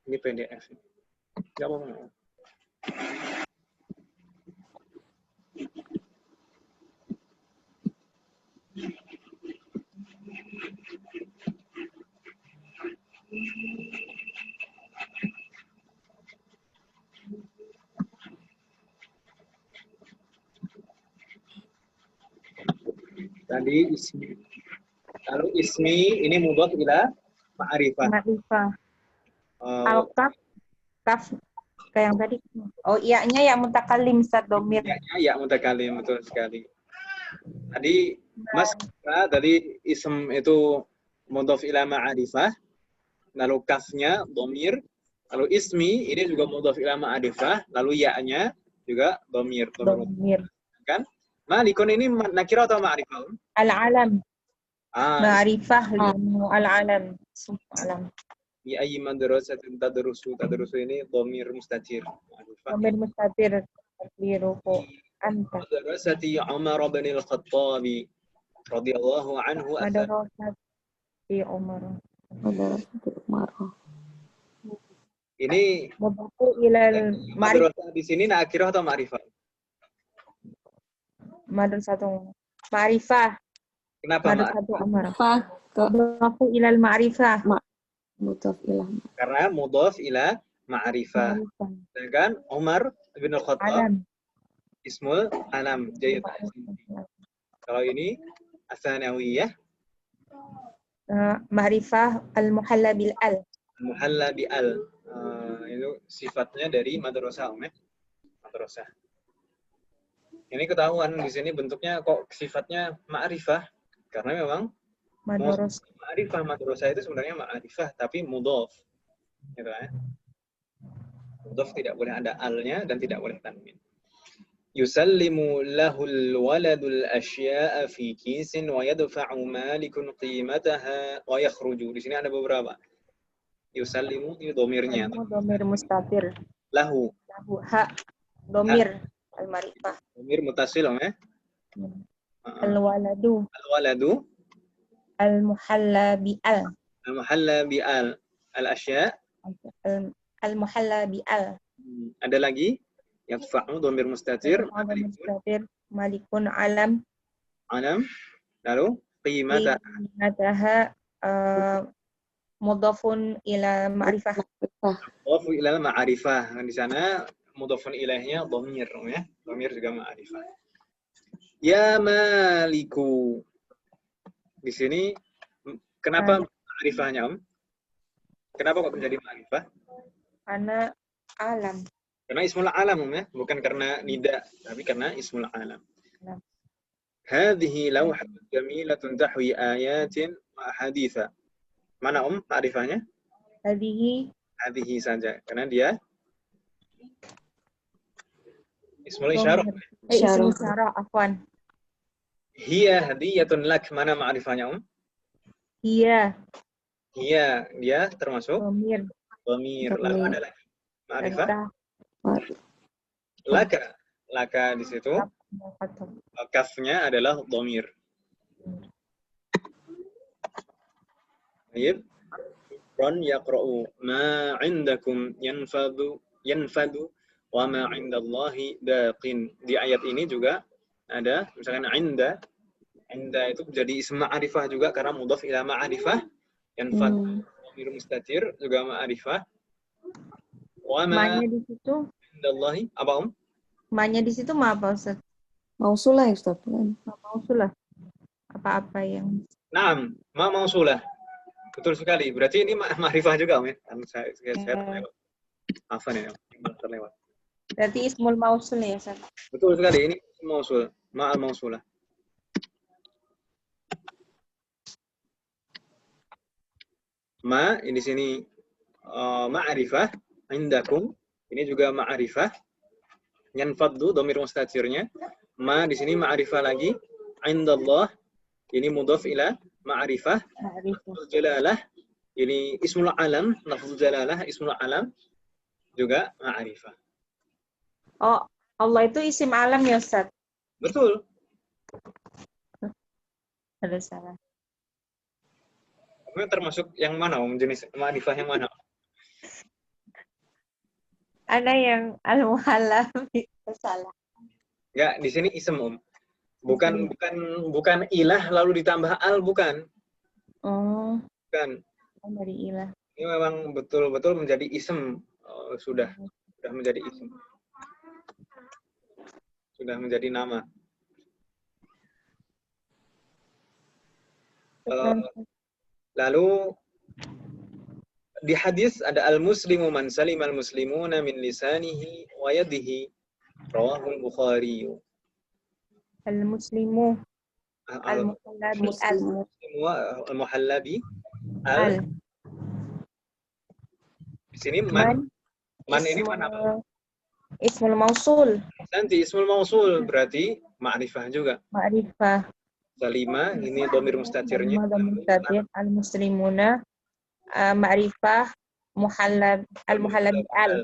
Ini PDF. Enggak apa-apa. Tadi ismi. Lalu ismi ini mudhaf ila ma'rifah. Ma'rifah. Oh, Al-kaf, kaf kayak yang tadi. Oh, iya-nya ya mutakallim Ustaz domir. ya mutakalim, betul sekali. Tadi Mas kira tadi ism itu mudhaf ila ma'rifah, lalu kafnya domir, lalu ismi ini juga mudhaf ila ma'rifah, lalu ya-nya juga domir. Domir. Kan? Malikun ini nakirah atau ma'rifah? Al-alam. Ma'rifah Ah, al-alam. Alam. Bi ayyi madrasatin tadrusu ini dhamir mustatir. Domir mustatir. Takdiruhu anta. Madrasati Umar bin Al-Khattab radhiyallahu anhu. Madrasati Umar. Ini Mudhafu ilal madrasah di sini nakirah atau ma'rifah? madrasatu ma'rifah. Kenapa Madrasatu Umar. Ke Mudhafu ilal ma'rifah. mudhaf ilah. Karena mudhaf ila ma'rifah. Sedangkan Umar bin Al-Khattab Alam. ismul alam. Jadi kalau ini as-sanawiyah Ma'rifah al-muhalla bil al. muhalla bi al. Itu sifatnya dari madrasah, madrasah. Ini ketahuan di sini bentuknya kok sifatnya ma'rifah karena memang Madrasah. ma'rifah madrasah itu sebenarnya ma'rifah tapi mudhaf. Gitu ya. Mudhaf tidak boleh ada alnya dan tidak boleh tanwin. Yusallimu lahul waladul asya'a fi kisin wa yadfa'u malikun qimataha wa yakhruju. Di sini ada beberapa. Yusallimu ini domirnya. Domir mustatir. Lahu. Ha. Domir al-ma'rifah. Domir mutasil ya. Al-waladu. Al-waladu. Al-muhalla bi al. Al-muhalla bi al. Al-asya'. Al-muhalla bi al. Ada lagi? Yadfa'u domir mustatir. Malikun alam. Alam. Lalu qimataha. Qimataha mudhafun ila ma'rifah. Mudhafu ila ma'rifah. Di sana mudhafun ilaihnya dhamir ya. Dhamir juga ma'rifah. Ya Maliku. Di sini kenapa ma'rifahnya, Om? Kenapa kok menjadi ma'rifah? Karena alam. Karena ismul alam, ya, bukan karena nida, tapi karena ismul alam. Hadhihi lawhatun jamilatun tahwi ayatin wa haditha. Mana ma'rifahnya? Hadhihi saja, karena dia ismul isyarah. Ismul isyarah, afwan. Hiya hadiyatun lak, mana ma'rifahnya, Hiya. Hiya, dia termasuk Dhamir. Lalu ada lagi ma'rifah. Laka di situ. Kafnya adalah dhamir. Baik. Ron yaqra'u ma 'indakum yanfadu wa ma 'indallahi baqin. Di ayat ini juga ada misalkan 'inda itu menjadi ism ma'rifah juga karena mudhaf ila ma'rifah. Yanfadu dhamir mustatir juga ma'rifah. Wa ma Ma-nya di situ. 'indallahi apa Ma-nya di situ apa Ustaz? Mausulah ya Ustaz. Mausulah. Apa-apa yang Naam, ma mausulah. Betul sekali. Berarti ini ma'rifah juga, ya? Saya terlewat. Afan ya, terlewat. Berarti ismul mausul ya, Ustaz? Betul sekali. Ini mausul, ma'al mausulah. Ma ini sini ma'rifah, indakum. Ini juga ma'rifah. Yanfaddu dhamir mustatirnya. Ma di sini ma'rifah lagi. Indallah ini mudhaf ila ma'rifah. Lafzul jalalah ini ismul alam, lafzul jalalah ismul alam juga ma'rifah. Oh, Allah itu isim alam ya, Ustaz? Betul. Ada salah. Ini termasuk yang mana, jenis ma'rifah yang mana? Ada yang al-muhalla salah. Enggak, di sini ism, Bukan ilah lalu ditambah al, bukan. Oh. Bukan. Dari ilah. Ini memang betul-betul menjadi ism. Sudah menjadi ism. Sudah menjadi nama. Lalu di hadis ada al-muslimu man salimal muslimuna min lisanihi wa yadihi, rawahul Bukhari. Al-muslimu al-muhallabi al-muhallabi al. Di sini man ini mana apa? Ismul mausul. Nanti ismul mausul berarti ma'rifah juga. Ma'rifah. Salima ini dhamir mustatirnya. Al-muslimuna ma'rifah al-muhallab al.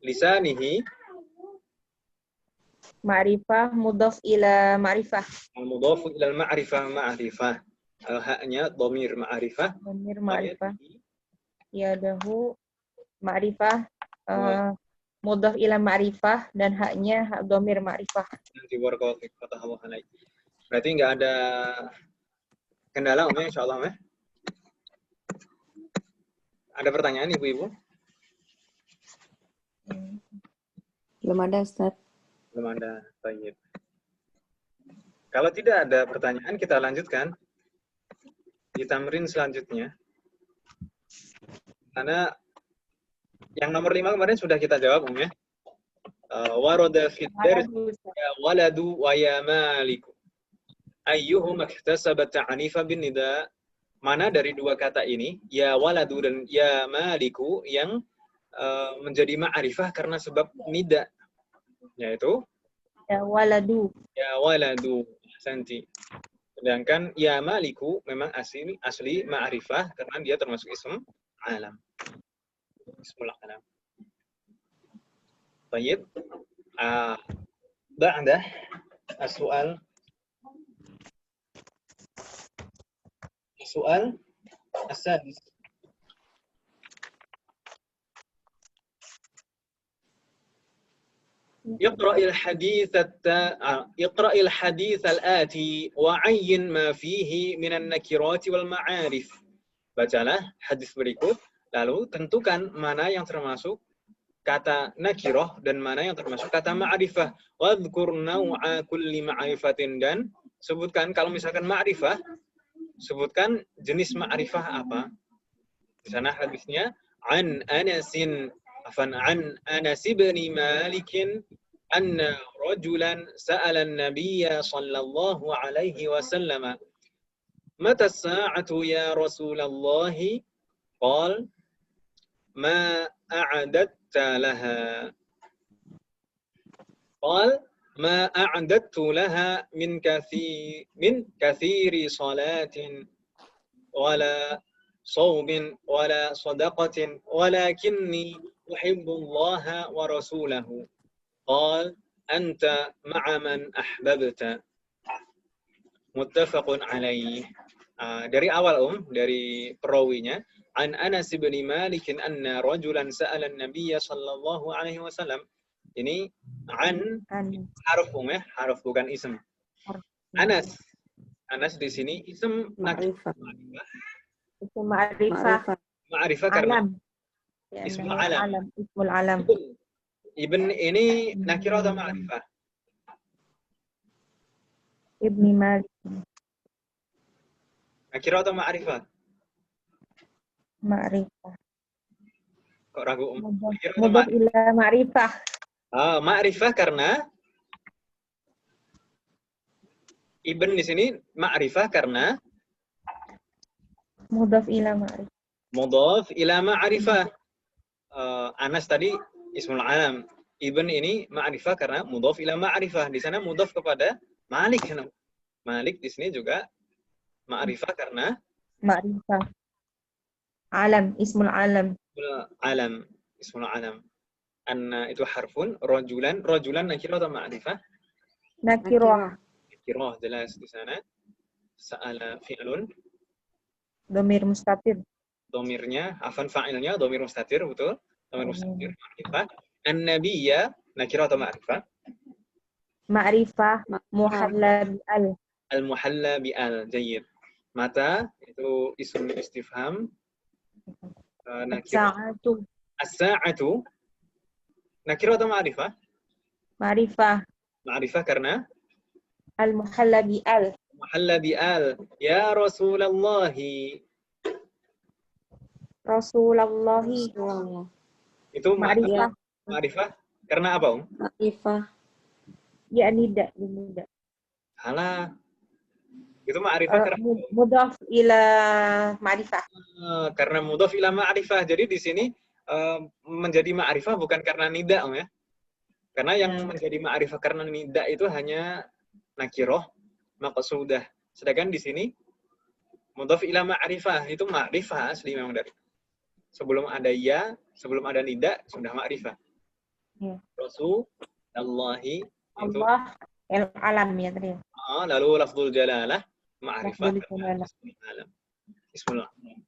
Lisanihi ma'rifah mudhaf ila ma'rifah. Al-mudhaf ila al-ma'rifah ma'rifah. Al-ha'nya dhamir ma'rifah. Dhamir ma'rifah. Yadahu ma'rifah mudhaf ila ma'rifah dan haknya hak dhamir ma'rifah. Nanti barakallahu fiik fatahallahu alaik. Berarti nggak ada kendala ya insyaallah ya. Ada pertanyaan Ibu-ibu? Belum ada, Ustaz. Belum ada. Baik. Kalau tidak ada pertanyaan, kita lanjutkan di tamrin selanjutnya. Karena yang nomor 5 kemarin sudah kita jawab, ya. Warada fid dars ya waladu wa ya maliku. Ayyuhuma iktasaba ta'anifa bin nida. Mana dari dua kata ini, ya waladu dan ya maliku, yang menjadi ma'rifah karena sebab nida, yaitu ya waladu. Ya waladu, santi. Sedangkan ya maliku memang asli ma'rifah karena dia termasuk ism alam. Ismul alam. Baik. Ba'da as-su'al السادس. اقرأ الحديث الآتي وعين ما فيه من النكرات والمعارف. Bacalah hadis berikut, lalu tentukan mana yang termasuk kata nakirah dan mana yang termasuk kata ma'rifah. Wadhkur naw'a kulli ma'rifatin, dan sebutkan kalau misalkan ma'rifah, sebutkan jenis ma'rifah apa. Di sana hadisnya an Anas bin Malik anna rajulan sa'ala an-nabiy sallallahu alaihi wasallam mata as-sa'atu ya Rasulullah qala ma a'adatta laha qala ما أعددت لها من كثير صلاة ولا صوم ولا صدقة ولكني أحب الله ورسوله قال أنت مع من أحببت متفق عليه. Dari awal dari perawinya, an Anas bin Malik anna rajulan sa'ala an-nabiy sallallahu alaihi wasallam. Ini an harf ya, harf bukan ism. Anas di sini ism Ma'rifah. Ism ma'rifah. Ma'rifah karena ismul alam. Ismul alam. Ibn ini nakirah atau ma'rifah? Ibni Malik. Nakirah atau ma'rifah? Ma'rifah. Kok ragu? Mudhaf ila ma'rifah. Ma'rifah karena Ibn di sini ma'rifah karena mudhaf ila ma'rifah. Mudhaf ila ma'rifah. Anas tadi ismul alam. Ibn ini ma'rifah karena mudhaf ila ma'rifah. Di sana mudhaf kepada Malik. Malik di sini juga ma'rifah karena ma'rifah. Alam, ismul alam. Ismul alam. Anna itu harfun, rajulan nakirah atau ma'rifah? Nakirah. Nakirah jelas di sana. Sa'ala fi'lun. Dhamir mustatir. Dhamirnya, fa'ilnya dhamir mustatir, betul? Dhamir mustatir, ma'rifah. An-nabiyya nakirah atau ma'rifah? Ma'rifah, muhalla bi'al. Al-muhalla bi'al, jayyid. Mata itu ism istifham. Nakirah. As-sa'atu nakirah atau ma'rifah? Ma'rifah. Ma'rifah karena? Al-muhalla bi'al. mahalla bi'al. Ya Rasulullah. Rasulullahi. Rasulullah. Itu Ma'rifah. ma'rifah karena apa, Ma'rifah. Ya nida. Nida. Salah. Itu ma'rifah karena Mudhaf ila ma'rifah. karena mudhaf ila ma'rifah. Jadi di sini menjadi ma'rifah bukan karena nida, ya. Karena yang menjadi ma'rifah karena nida itu hanya nakiroh, maqsudah. Sedangkan di sini mudhaf ila ma'rifah itu ma'rifah asli memang dari. Sebelum ada ya, sebelum ada nida sudah ma'rifah. Ya. Rasulullahi itu Allah alam ya tadi. lalu lafzul jalalah ma'rifah Lafzul jalalah. ismul alam.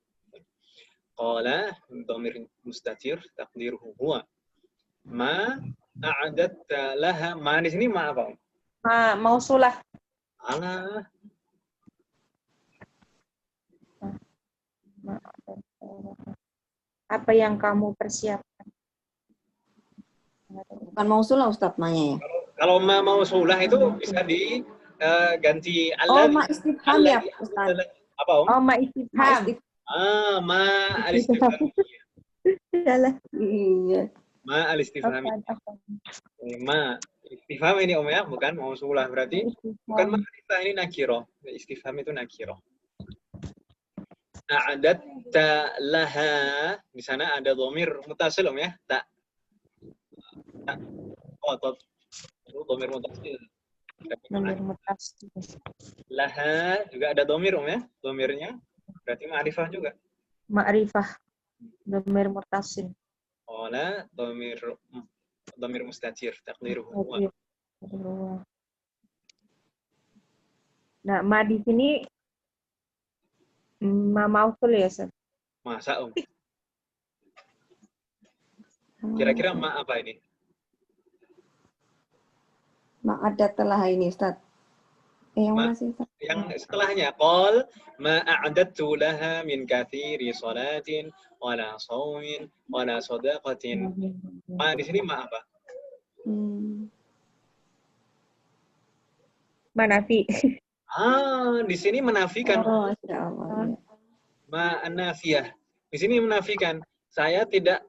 Qala dhamir mustatir taqdiruhu huwa ma a'adatta laha. Ma di sini ma apa? Mausulah. Ala Apa yang kamu persiapkan? Bukan mausulah Ustadz nanya ya. kalau ma mausulah itu bisa diganti Oh, alladhi. ma istifham ya Ustadz. Apa, Om? Oh, ma'istifham. Ma al-istifham. Salah. Iya. Ma al-istifham. Ma istifham ini, Om, ya, bukan mausulah. Berarti bukan ma'rifah, ini nakirah. Istifham itu nakirah. A'adatta laha. Di sana ada dhamir mutasil, Om, ya. Tak. Qotot. Itu dhamir mutasil. Dhamir mutasil. Laha juga ada dhamir, Om, ya. Dhamirnya berarti ma'rifah juga. Ma'rifah. Dhamir mutasil. Qala dhamir mustatir taqdiruhu huwa. Nah, ma di sini ma mausul ya, Ustaz? Masa, Om? Kira-kira ma apa ini? Ma ada telah ini Ustadz. Yang mana sih Ustadz? Yang setelahnya qal ma a'adattu laha min katsiri salatin wala shaumin wala shadaqatin. Ma di sini ma apa? Manafi. Di sini menafikan. Oh, Masya Allah. Ma an-nafiyah. Di sini menafikan. Saya tidak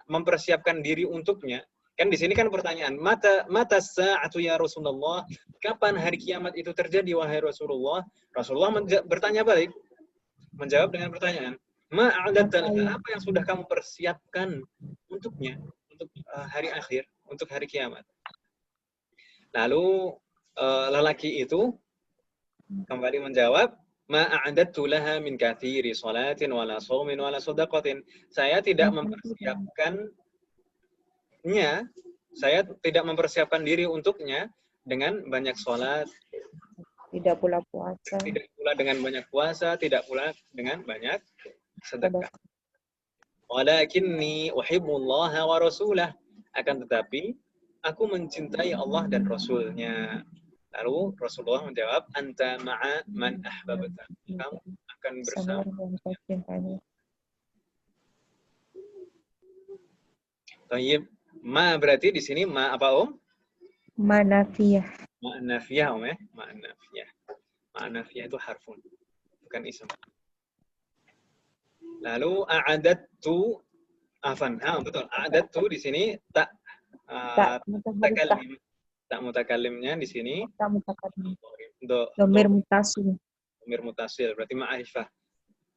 mempersiapkan diri untuknya. Kan di sini kan pertanyaan, mata sa'atu ya Rasulullah? Kapan hari kiamat itu terjadi wahai Rasulullah? Rasulullah bertanya balik, menjawab dengan pertanyaan, apa yang sudah kamu persiapkan untuknya, untuk hari akhir, untuk hari kiamat? Lalu lelaki itu kembali menjawab, ma'adattu laha min katsiri salatin wala shaumin wala shadaqatin. Saya tidak mempersiapkan diri untuknya dengan banyak sholat, tidak pula puasa, tidak pula dengan banyak puasa, tidak pula dengan banyak sedekah. Walakinni uhibbullaha wa rasulah. Akan tetapi aku mencintai Allah dan Rasulnya. Lalu Rasulullah menjawab, anta ma'a man ahbabta. Kamu akan bersama. Tayyib. Ma berarti di sini ma apa, Om? Manafiyah. Ma nafiyah, Om, ya. Ma nafiyah. Ma nafiyah itu harfun, bukan ism. Lalu a'adattu betul. A'adattu di sini tak mutakallim. Tak mutakallimnya di sini. Tak mutakallim. Dhamir mutasil. Dhamir mutasil berarti ma'rifah.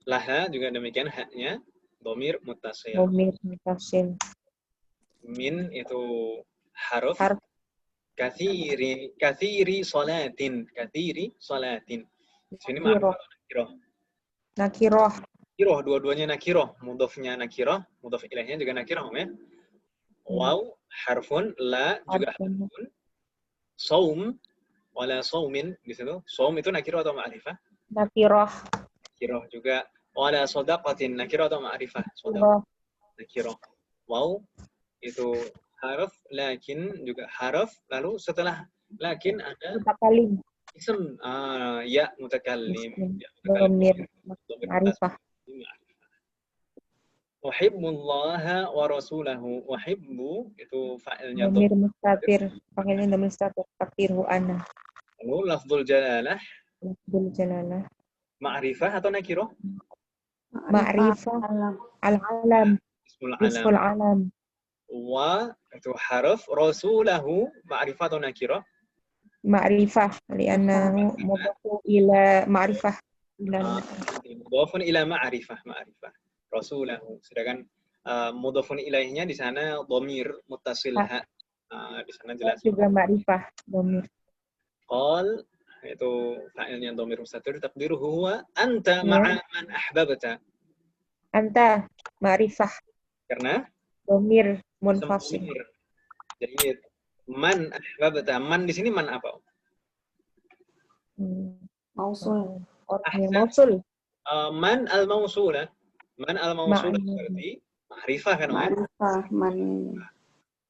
Laha juga demikian, haknya dhamir mutasil. Dhamir mutasil. Min itu harf. Kathiri salatin. Di sini ma'rifah Nakiroh. Nakiroh, dua-duanya nakiroh. Mudhafnya nakiroh, mudhaf ilaihnya juga nakiroh, ya. Waw harfun, la juga harfun. Saum wala saumin di situ. Saum itu nakiroh atau ma'rifah? Nakiroh. Nakiroh juga. Wala shadaqatin, nakiroh atau ma'rifah? Nakiroh. Waw itu harf, lakin juga harf, lalu setelah lakin ada mutakallim. Ism, ya mutakallim. Dhamir ma'rifah. Uhibbullaha wa rasulahu. Uhibbu itu fa'ilnya Dhamir mustatir. Panggilnya dhamir mustatir. Takdirhu ana. Lalu lafzul jalalah Lafzul jalalah. ma'rifah atau nakiroh? Ma'rifah. Al-alam. Ismul Ismul alam. alam. Wa itu harf rasulahu ma'rifah atau nakiroh? Ma'rifah. Liannahu mudhafu ila ma'rifah. Mudhafun ila ma'rifah, ma'rifah. Rasulahu. Sedangkan mudhafun ilaihnya di sana dhamir muttasil ha. Di sana jelas. Juga ma'rifah, dhamir. Qal itu fa'ilnya dhamir mustatir taqdiruhu huwa anta ma'a man ahbabta. Anta ma'rifah. Karena Dhamir munfasil. Jadi man ahbabta, man di sini man apa? Mausul. Mausul. Man al-mausulah. Man al-mausulah berarti ma'rifah kan? Ma'rifah, man.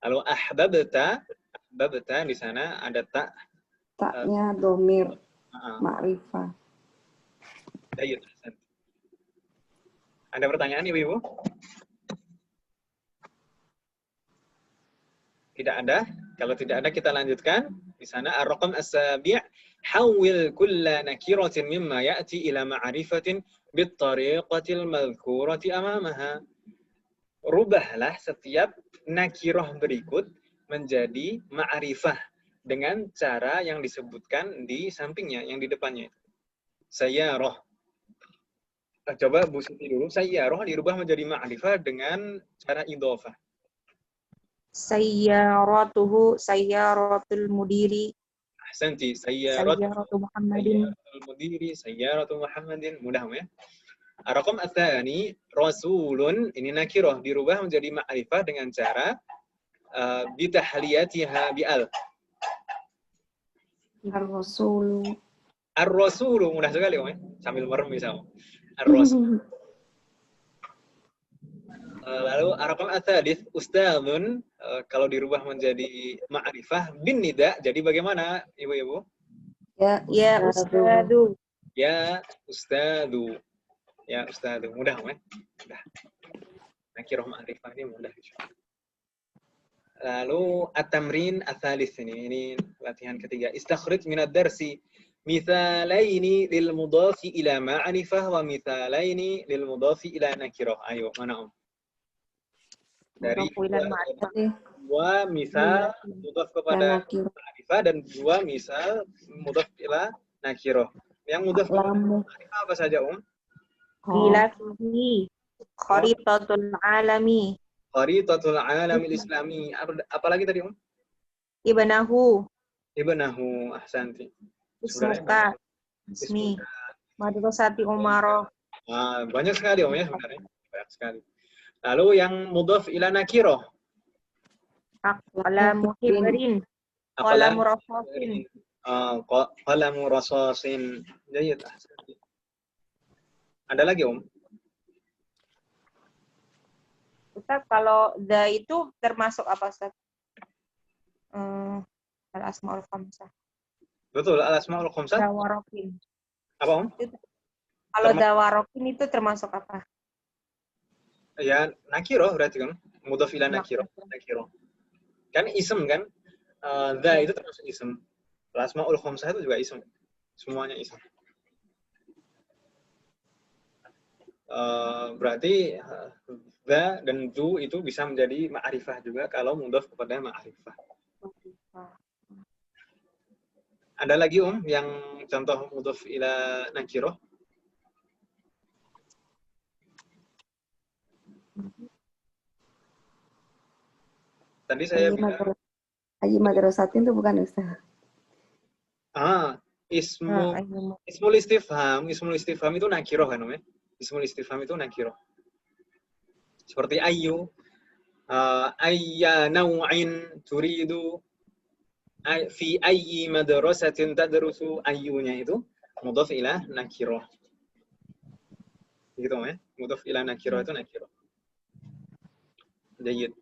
Lalu ahbabta di sana ada ta. Taknya domir. Ma'rifah. Baik. Ada pertanyaan Ibu-ibu? Tidak ada. Kalau tidak ada kita lanjutkan. Di sana ar-raqam as-sabi' hawil kulla nakiratin mimma ya'ti ila ma'rifatin bittariqatil madhkurati amamaha. Rubahlah setiap nakirah berikut menjadi ma'rifah dengan cara yang disebutkan di sampingnya, yang di depannya. Sayyarah. Coba Bu Siti dulu. Sayyarah dirubah menjadi ma'rifah dengan cara idhofah. Sayyaratuhu sayyaratul mudiri. Ahsanti. Sayyaratu Muhammadin. Sayyaratul mudiri, sayyaratu Muhammadin. Mudah ya. Ar-raqam ats-tsani rasulun, ini nakirah dirubah menjadi ma'rifah dengan cara bitahliyatiha bi'al. Ar-rasulu. Ar-rasulu, mudah sekali ya. Sambil merem bisa. Ar-rasul. Lalu ar-raqam ats-tsalits ustadzun, kalau dirubah menjadi ma'rifah bin nida, jadi bagaimana Ibu-ibu? Ya ustadu. Ya ustadu. Ya ustadu. Mudah ya? Mudah. Nakirah ma'rifah ini mudah. Lalu at-tamrin ats-tsalits ini latihan ketiga. Istakhrij min ad-darsi mithalaini lil mudhafi ila ma'rifah wa mithalaini lil mudhafi ila nakirah. Ayo, mana dari dua misal mudhaf kepada ma'rifah dan dua misal mudhaf ila nakirah. Yang mudhaf kepada ma'rifah apa saja, Bila fihi kharitatul alami. Kharitatul alamil islami. Apalagi tadi, Ibnahu. Ibnahu, ahsanti. Ismuka. Ismi. Madrasati Umaroh. Banyak sekali ya sebenarnya. Banyak sekali. Lalu yang mudhaf ila nakirah. Qalamu hibrin. Qalamu rasasin. Qalamu rasasin. Jayid. Ada lagi, Ustaz, kalau da itu termasuk apa, Ustaz? Al-asmaul khamsah. Betul, al-asmaul khamsah. Dawarokin. Apa, Kalau dawarokin itu termasuk apa? Ya, nakirah berarti kan. Mudhaf ila nakirah. Kan ism kan? Da itu termasuk ism. Al-asmaul khamsah itu juga ism. Semuanya ism. Berarti da dan du itu bisa menjadi ma'rifah juga kalau mudhaf kepada ma'rifah. Ada lagi yang contoh mudhaf ila nakirah? Tadi saya bilang Haji Madrasatin itu bukan Ustaz. Ismul istifham itu nakirah kan, Ismul istifham itu nakirah. Seperti ayyu, ayya naw'in turidu, fi ayyi madrasatin tadrusu, ayyunya itu mudhaf ila nakirah. Gitu ya. Mudhaf ila nakirah itu nakirah. Jayid.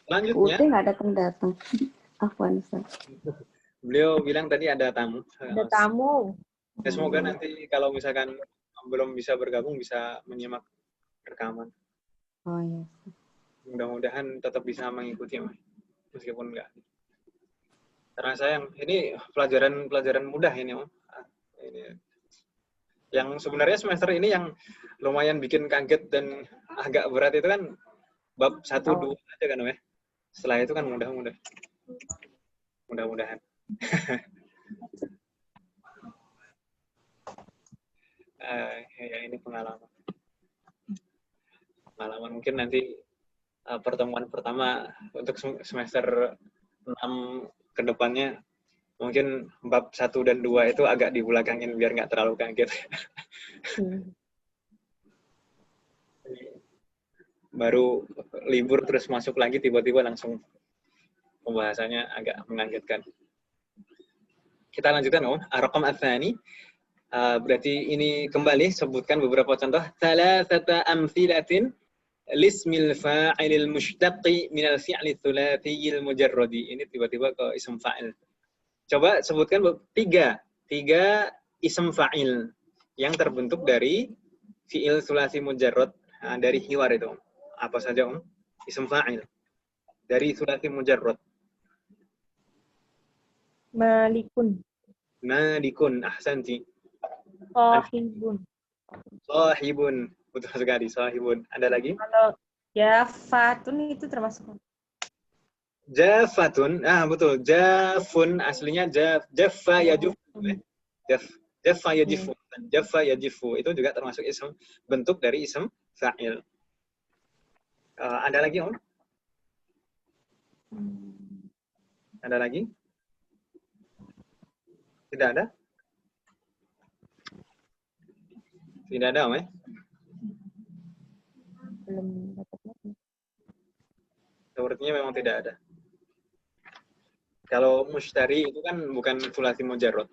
Selanjutnya. Udah nggak datang. Afwan, Ustaz. Beliau bilang tadi ada tamu. Ada tamu. Ya, semoga nanti kalau misalkan belum bisa bergabung bisa menyimak rekaman. Oh iya. Mudah-mudahan tetap bisa mengikuti, meskipun enggak. Karena sayang, ini pelajaran mudah ini, Om. Ini yang sebenarnya semester ini yang lumayan bikin kaget dan agak berat itu kan bab 1, 2 aja kan, Om ya. Setelah itu kan mudah-mudah. Mudah-mudahan. Ya ini pengalaman. Mungkin nanti pertemuan pertama untuk semester 6 ke depannya mungkin bab 1 dan 2 itu agak dibelakangin biar nggak terlalu kaget. Baru libur terus masuk lagi tiba-tiba langsung pembahasannya agak mengagetkan. Kita lanjutkan, Om. Ar-raqam ats-tsani. Berarti ini kembali sebutkan beberapa contoh. Thalathata amthilatin lismil fa'ilil mushtaqi minal fi'li tsulatsiyil mujarradi. Ini tiba-tiba ke ism fa'il. Coba sebutkan 3 ism fa'il yang terbentuk dari fi'il tsulasi mujarrad, dari hiwar itu. Apa saja, Om? Ism fa'il dari tsulasi mujarrad. Malikun. Malikun, ahsanti. Sahibun. Betul sekali, sahibun. Ada lagi? Kalau jafatun itu termasuk. Jafatun, betul. Jafun aslinya jaffa yajufu. Jaffa yajifu. Jaffa yajifu itu juga termasuk ism, bentuk dari ism fa'il. Ada lagi, Om? Ada lagi? Tidak ada? Tidak ada, Om ya? Belum dapat lagi. Sepertinya memang tidak ada. Kalau mushtari itu kan bukan tsulasi mujarrad.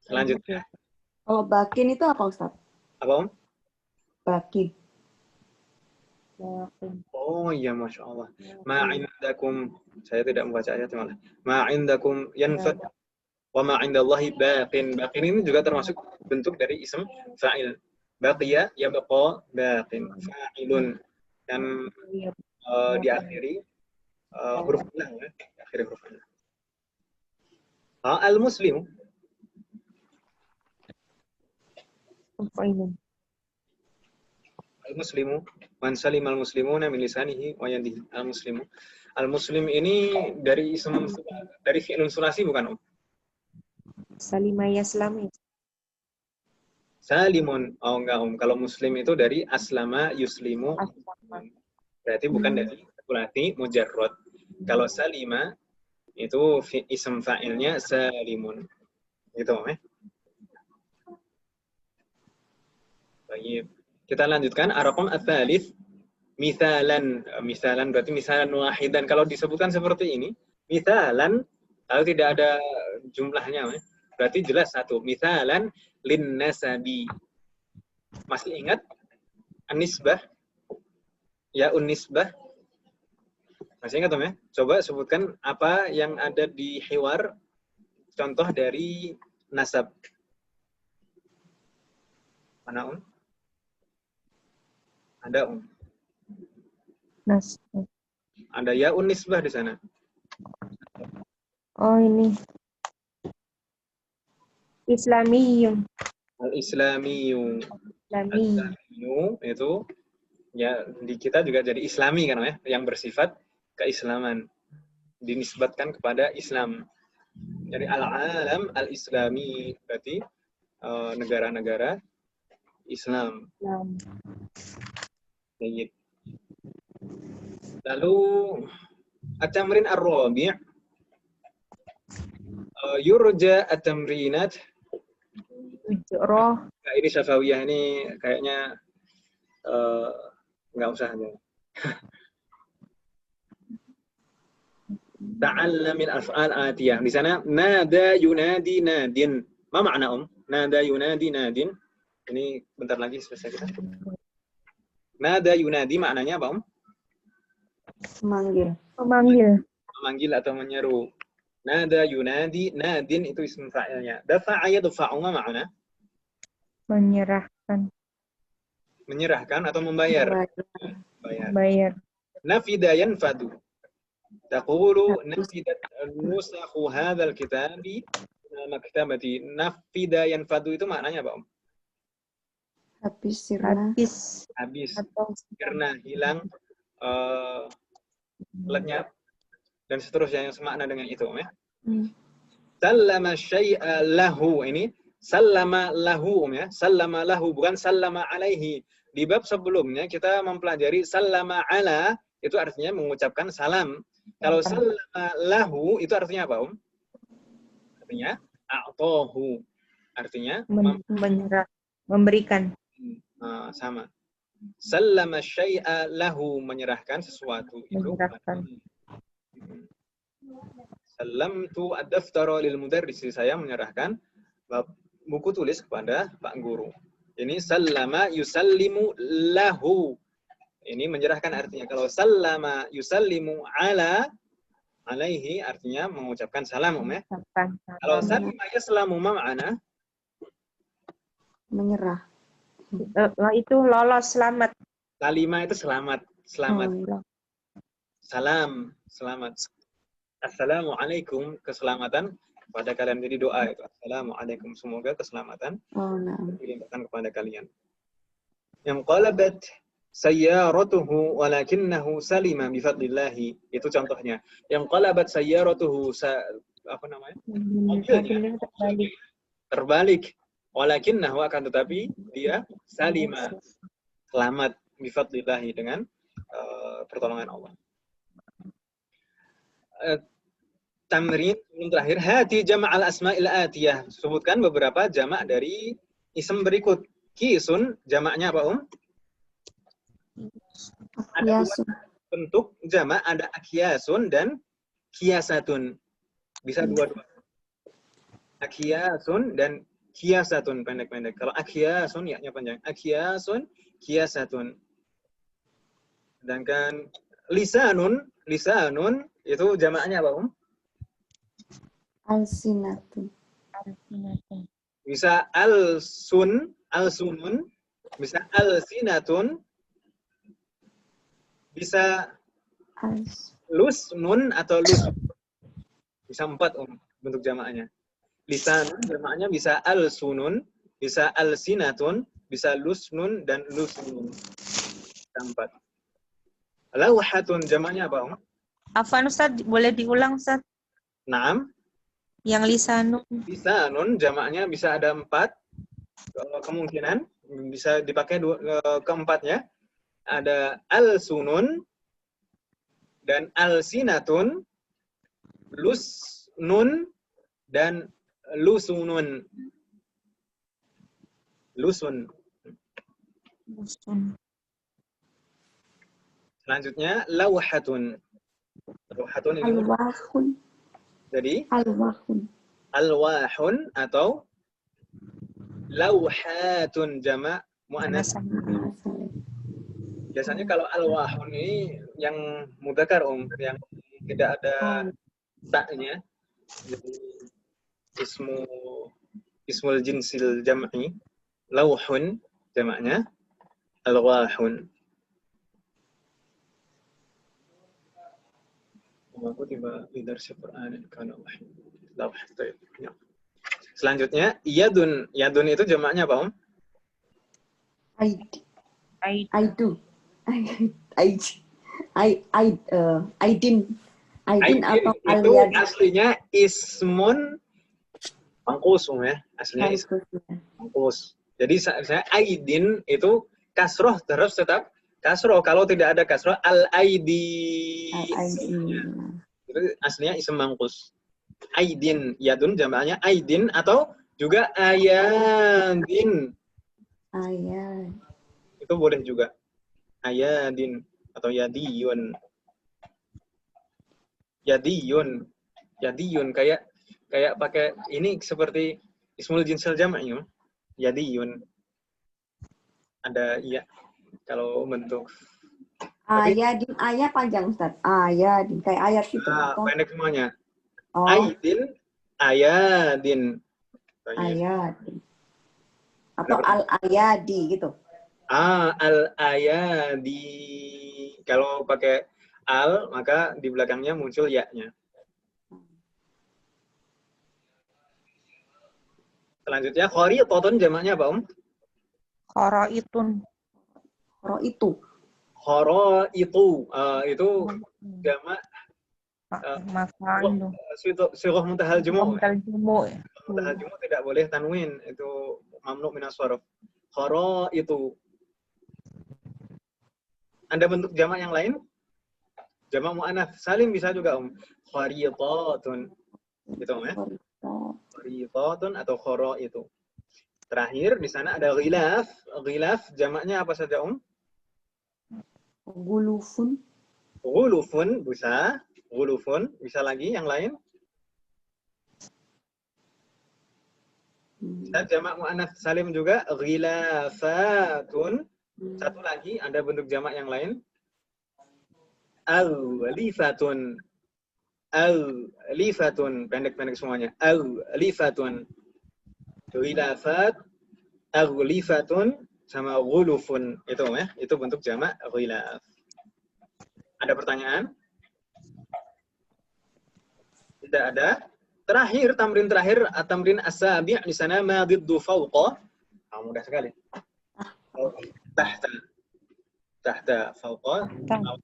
Selanjutnya. Kalau bakin itu apa, Ustaz? Apa, Om? Bakin. Oh iya, Masya Allah. Ma'indakum. Saya tidak membaca ayat malah. Ma'indakum yanfad. Wa ma'indallahi baqin. Baqin ini juga termasuk bentuk dari ism fa'il. Baqiya yabqa baqin. Fa'ilun. Dan diakhiri huruf Allah, ya. Diakhiri huruf Allah. Al-muslimu. Al-muslimu man salim al-muslimuna min lisanihi wa yadihi. Al-muslimu. Al-muslim ini dari ism, dari fi'il sulasi bukan, Om? Salima yaslami. Salimun. Oh enggak, Om. Kalau muslim itu dari aslama yuslimu. Berarti bukan dari sulasi mujarrad. Kalau salima itu ism fa'ilnya salimun. Gitu, Om ya. Baik. Kita lanjutkan ar-raqam ats-tsalits. Misalan berarti misalan wahidan. Kalau disebutkan seperti ini, misalan kalau tidak ada jumlahnya, berarti jelas satu. Misalan lin nasabi. Masih ingat an-nisbah? Ya un-nisbah. Masih ingat, Om ya? Coba sebutkan apa yang ada di hiwar contoh dari nasab. Mana, Om? Ada, Om. Nasab. Ada ya un-nisbah di sana. Oh, ini. Islamiyun. Al-Islamiyu. Islami. Al-Islamiyu itu ya di kita juga jadi Islami kan ya, yang bersifat keislaman. Dinisbatkan kepada Islam. Jadi al-alam al-Islami berarti negara-negara Islam. Baik. Lalu at-tamrin ar-rabi' yurja at-tamrinat. Nah, ini Syafawiyah ini kayaknya nggak usah aja. Ta'allamil af'al atiyah. Di sana nada yunadi nadin. Ma makna, Om? Nada yunadi nadin. Ini bentar lagi selesai kita. Nada yunadi maknanya apa, Om? Memanggil. Memanggil atau menyeru. Nada yunadi nadin itu ism fa'ilnya. Dafa'a yadfa'u ma makna? Menyerahkan. Menyerahkan atau membayar? Bayar. Nafida yanfadu. Taqulu nafidat nusakhu hadzal kitabi maktabati. Nafida yanfadu itu maknanya apa, Om? Habis sirna. Habis atau karena hilang, lenyap dan seterusnya yang semakna dengan itu, Om, ya. Sallama syai'a lahu, ini sallama lahu, Om, ya. Sallama lahu bukan sallama alaihi. Di bab sebelumnya kita mempelajari sallama ala itu artinya mengucapkan salam. Kalau sallama lahu itu artinya apa, Om? Artinya a'tahu. Artinya menyerah, memberikan. Sama. Sallama syai'a lahu, menyerahkan sesuatu itu. Menyerahkan. Sallamtu ad-daftara lil mudarris, saya menyerahkan buku tulis kepada Pak Guru. Ini sallama yusallimu lahu. Ini menyerahkan artinya. Kalau sallama yusallimu alaihi artinya mengucapkan salam, Om, ya. Kalau sallama yaslamu ma'ana, Menyerah. Itu lolos, selamat. salima itu selamat. Salam, selamat. Assalamualaikum, keselamatan pada kalian. Jadi doa itu. Assalamualaikum, semoga keselamatan dilimpahkan kepada kalian. Yang qalabat sayyaratuhu walakinnahu salima bifadlillahi. Itu contohnya. Yang qalabat sayyaratuhu, apa namanya? Mobilnya terbalik. Walakinnahu, akan tetapi dia salima, selamat, bifadlillahi, dengan pertolongan Allah. Tamrin yang terakhir, hati jama'al asma'il atiyah. Sebutkan beberapa jamak dari isim berikut. Kisun, jamaknya apa, Om? Ada dua bentuk jamak, ada akyasun dan kiasatun. Bisa dua-dua. Akyasun dan kiasatun, pendek-pendek. Kalau akyasun, ya-nya panjang. Akyasun, kiasatun. Sedangkan lisanun itu jamaknya apa, Om? Alsinatun. Bisa alsunun, bisa alsinatun, bisa lusnun atau lusun. Bisa 4, Om, bentuk jamaknya. Lisan jamaknya bisa alsunun, bisa alsinatun, bisa lusnun dan lusnun. Bisa 4. Lawhatun jamaknya apa, Om? Afan, Ustaz, boleh diulang, Ustaz? Naam. Yang lisanun. Lisanun jamaknya bisa ada 4 kemungkinan, bisa dipakai keempatnya. Ada alsunun dan alsinatun, lusnun dan lusunun. Lusun. Selanjutnya lawhatun. Lawhatun ini Alwahun. jadi Alwahun atau lawhatun jamak muannas. Biasanya kalau alwahun ini yang mudzakkar, Om, yang tidak ada taknya. Jadi ismul jinsil jam'i, lawhun jamaknya alwahun. Aku tiba di darsi Quran karena lawh. Selanjutnya yadun. Yadun itu jamaknya apa, Om? Aidin atau itu aslinya ismun mangkus, Om, ya. Aslinya ismun mangkus. Jadi saya aidin itu kasroh terus tetap kasroh. Kalau tidak ada kasroh, al-aidi. Itu aslinya isim mangkus. Aidin, yadun jamaknya aidin atau juga ayadin. Itu boleh juga. Ayadin atau yadiyun. Yadiyun kayak pakai ini seperti ismul jinsil jam'nya. Yadiyun. Ada iya kalau bentuk ayadin, ayat panjang, Ustaz. Ayadin kayak ayat itu. Pendek semuanya. Aidin, ayadin. Ayadin. Atau al-ayadi gitu. Al-ayadi. Kalau pakai al, maka di belakangnya muncul ya-nya. Selanjutnya, kharitatun jamaknya apa, Kharaitun. Ro itu. Kharaitu. Itu jamak Maf'ul. sirah muntahal jumu'. Terjumu. Muntahal jumu' tidak boleh tanwin, itu mamnu minas sharaf. Kharaitu. Anda bentuk jamak yang lain? Jamak mu'anats salim bisa juga, Kharitatun. Gitu, ya. Kharitatun atau kharaitu. Terakhir di sana ada ghilaf. Ghilaf jamaknya apa saja, Gulufun. Ghulufun bisa. Ghulufun bisa lagi yang lain? Bisa jamak mu'anats salim juga, ghilafatun. Satu lagi, ada bentuk jamak yang lain? Al-lifatun. Al-lifatun. Pendek-pendek semuanya. Al-lifatun. Ghilafat, al-lifatun, sama ghulufun. Itu ya. Itu bentuk jamak ghilaf. Ada pertanyaan? Tidak ada. Terakhir, tamrin terakhir, tamrin as-sabi' di sana madiddu fawqa. Mudah sekali. Tahta. Tahta fawqa. Tahta.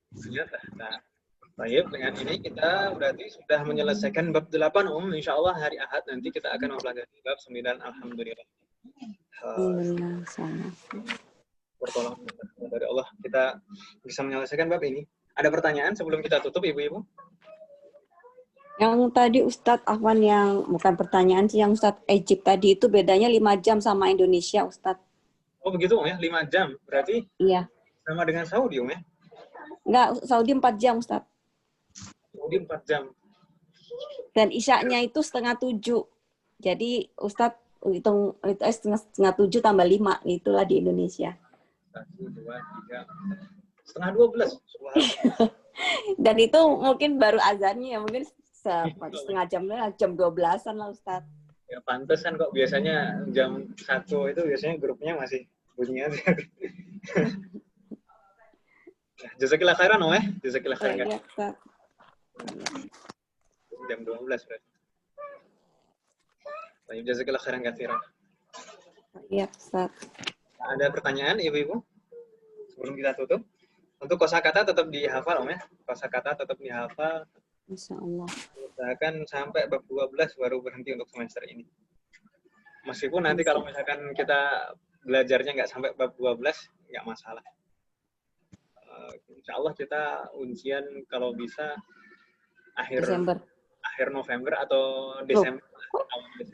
Baik, dengan ini kita berarti sudah menyelesaikan bab 8, Insyaallah hari Ahad nanti kita akan mempelajari bab 9, alhamdulillah. Bertolong dari Allah kita bisa menyelesaikan bab ini. Ada pertanyaan sebelum kita tutup, Ibu-ibu? Yang tadi Ustadz Afwan yang bukan pertanyaan sih, yang Ustadz Egypt tadi itu bedanya 5 jam sama Indonesia, Ustadz. Oh begitu, ya, 5 jam. Berarti Iya. sama dengan Saudi, ya? Enggak, Saudi 4 jam, Ustadz. Saudi 4 jam. Dan Isya-nya itu 6:30. Jadi Ustadz hitung itu setengah 7 tambah 5, itulah di Indonesia. 1, 2, 3, setengah 12. Dan itu mungkin baru azannya ya, mungkin setengah jam 12-an lah, Ustadz. Ya pantesan kok biasanya jam 1 itu biasanya grupnya masih bunyi aja. Jazakillah khairan, Jazakillah khairan. Iya, Ustadz. Jam 12 berarti. Baik, jazakillah khairan katsiran. Iya, Ustadz. Ada pertanyaan, Ibu-ibu? Sebelum kita tutup. Untuk kosakata tetap dihafal, ya. Kosakata tetap dihafal. Insyaallah. Usahakan sampai bab 12 baru berhenti untuk semester ini. Meskipun nanti kalau misalkan kita belajarnya nggak sampai bab 12, nggak masalah. Insya Allah kita ujian kalau bisa akhir November atau Desember.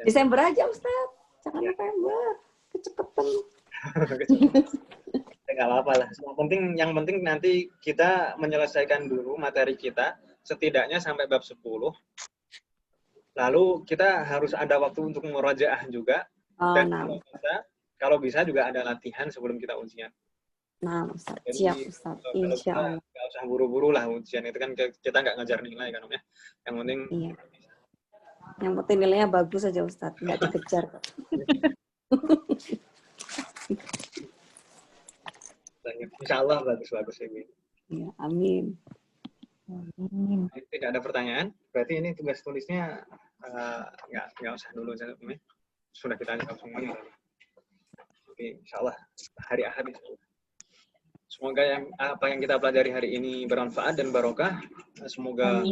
Desember aja, Ustaz. Jangan November. Kecepatan. Nggak apa-apa lah. Yang penting nanti kita menyelesaikan dulu materi kita, setidaknya sampai bab 10. Lalu kita harus ada waktu untuk murajaah juga. Dan kalau bisa juga ada latihan sebelum kita ujian. Nah, Ustaz. Siap, Ustaz. Insya Allah. Nggak usah buru-buru lah ujian. Itu kan kita nggak ngejar nilai kan, ya. Yang penting... Iya. Yang penting nilainya bagus aja, Ustaz. Nggak dikejar. Insya Allah bagus-bagus, Ibu. Ya, amin. Tidak ada pertanyaan. Berarti ini tugas tulisnya nggak usah dulu. Sudah kita jawab semuanya. Oke, insya Allah hari Ahad. Semoga apa yang kita pelajari hari ini bermanfaat dan barokah. Semoga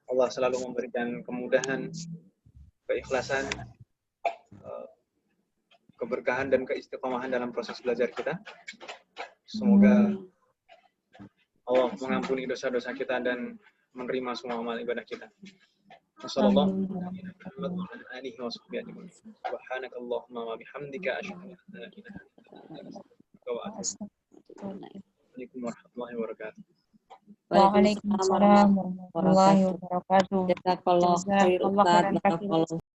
Allah selalu memberikan kemudahan, keikhlasan, keberkahan dan keistiqomahan dalam proses belajar kita. Semoga Allah mengampuni dosa-dosa kita dan menerima semua amal ibadah kita. Subhanakallahumma wa bihamdika asyhadu an la ilaha illa anta astaghfiruka Assalamualaikum warahmatullahi wabarakatuh. Waalaikumsalam warahmatullahi wabarakatuh. Jazakallah khairan.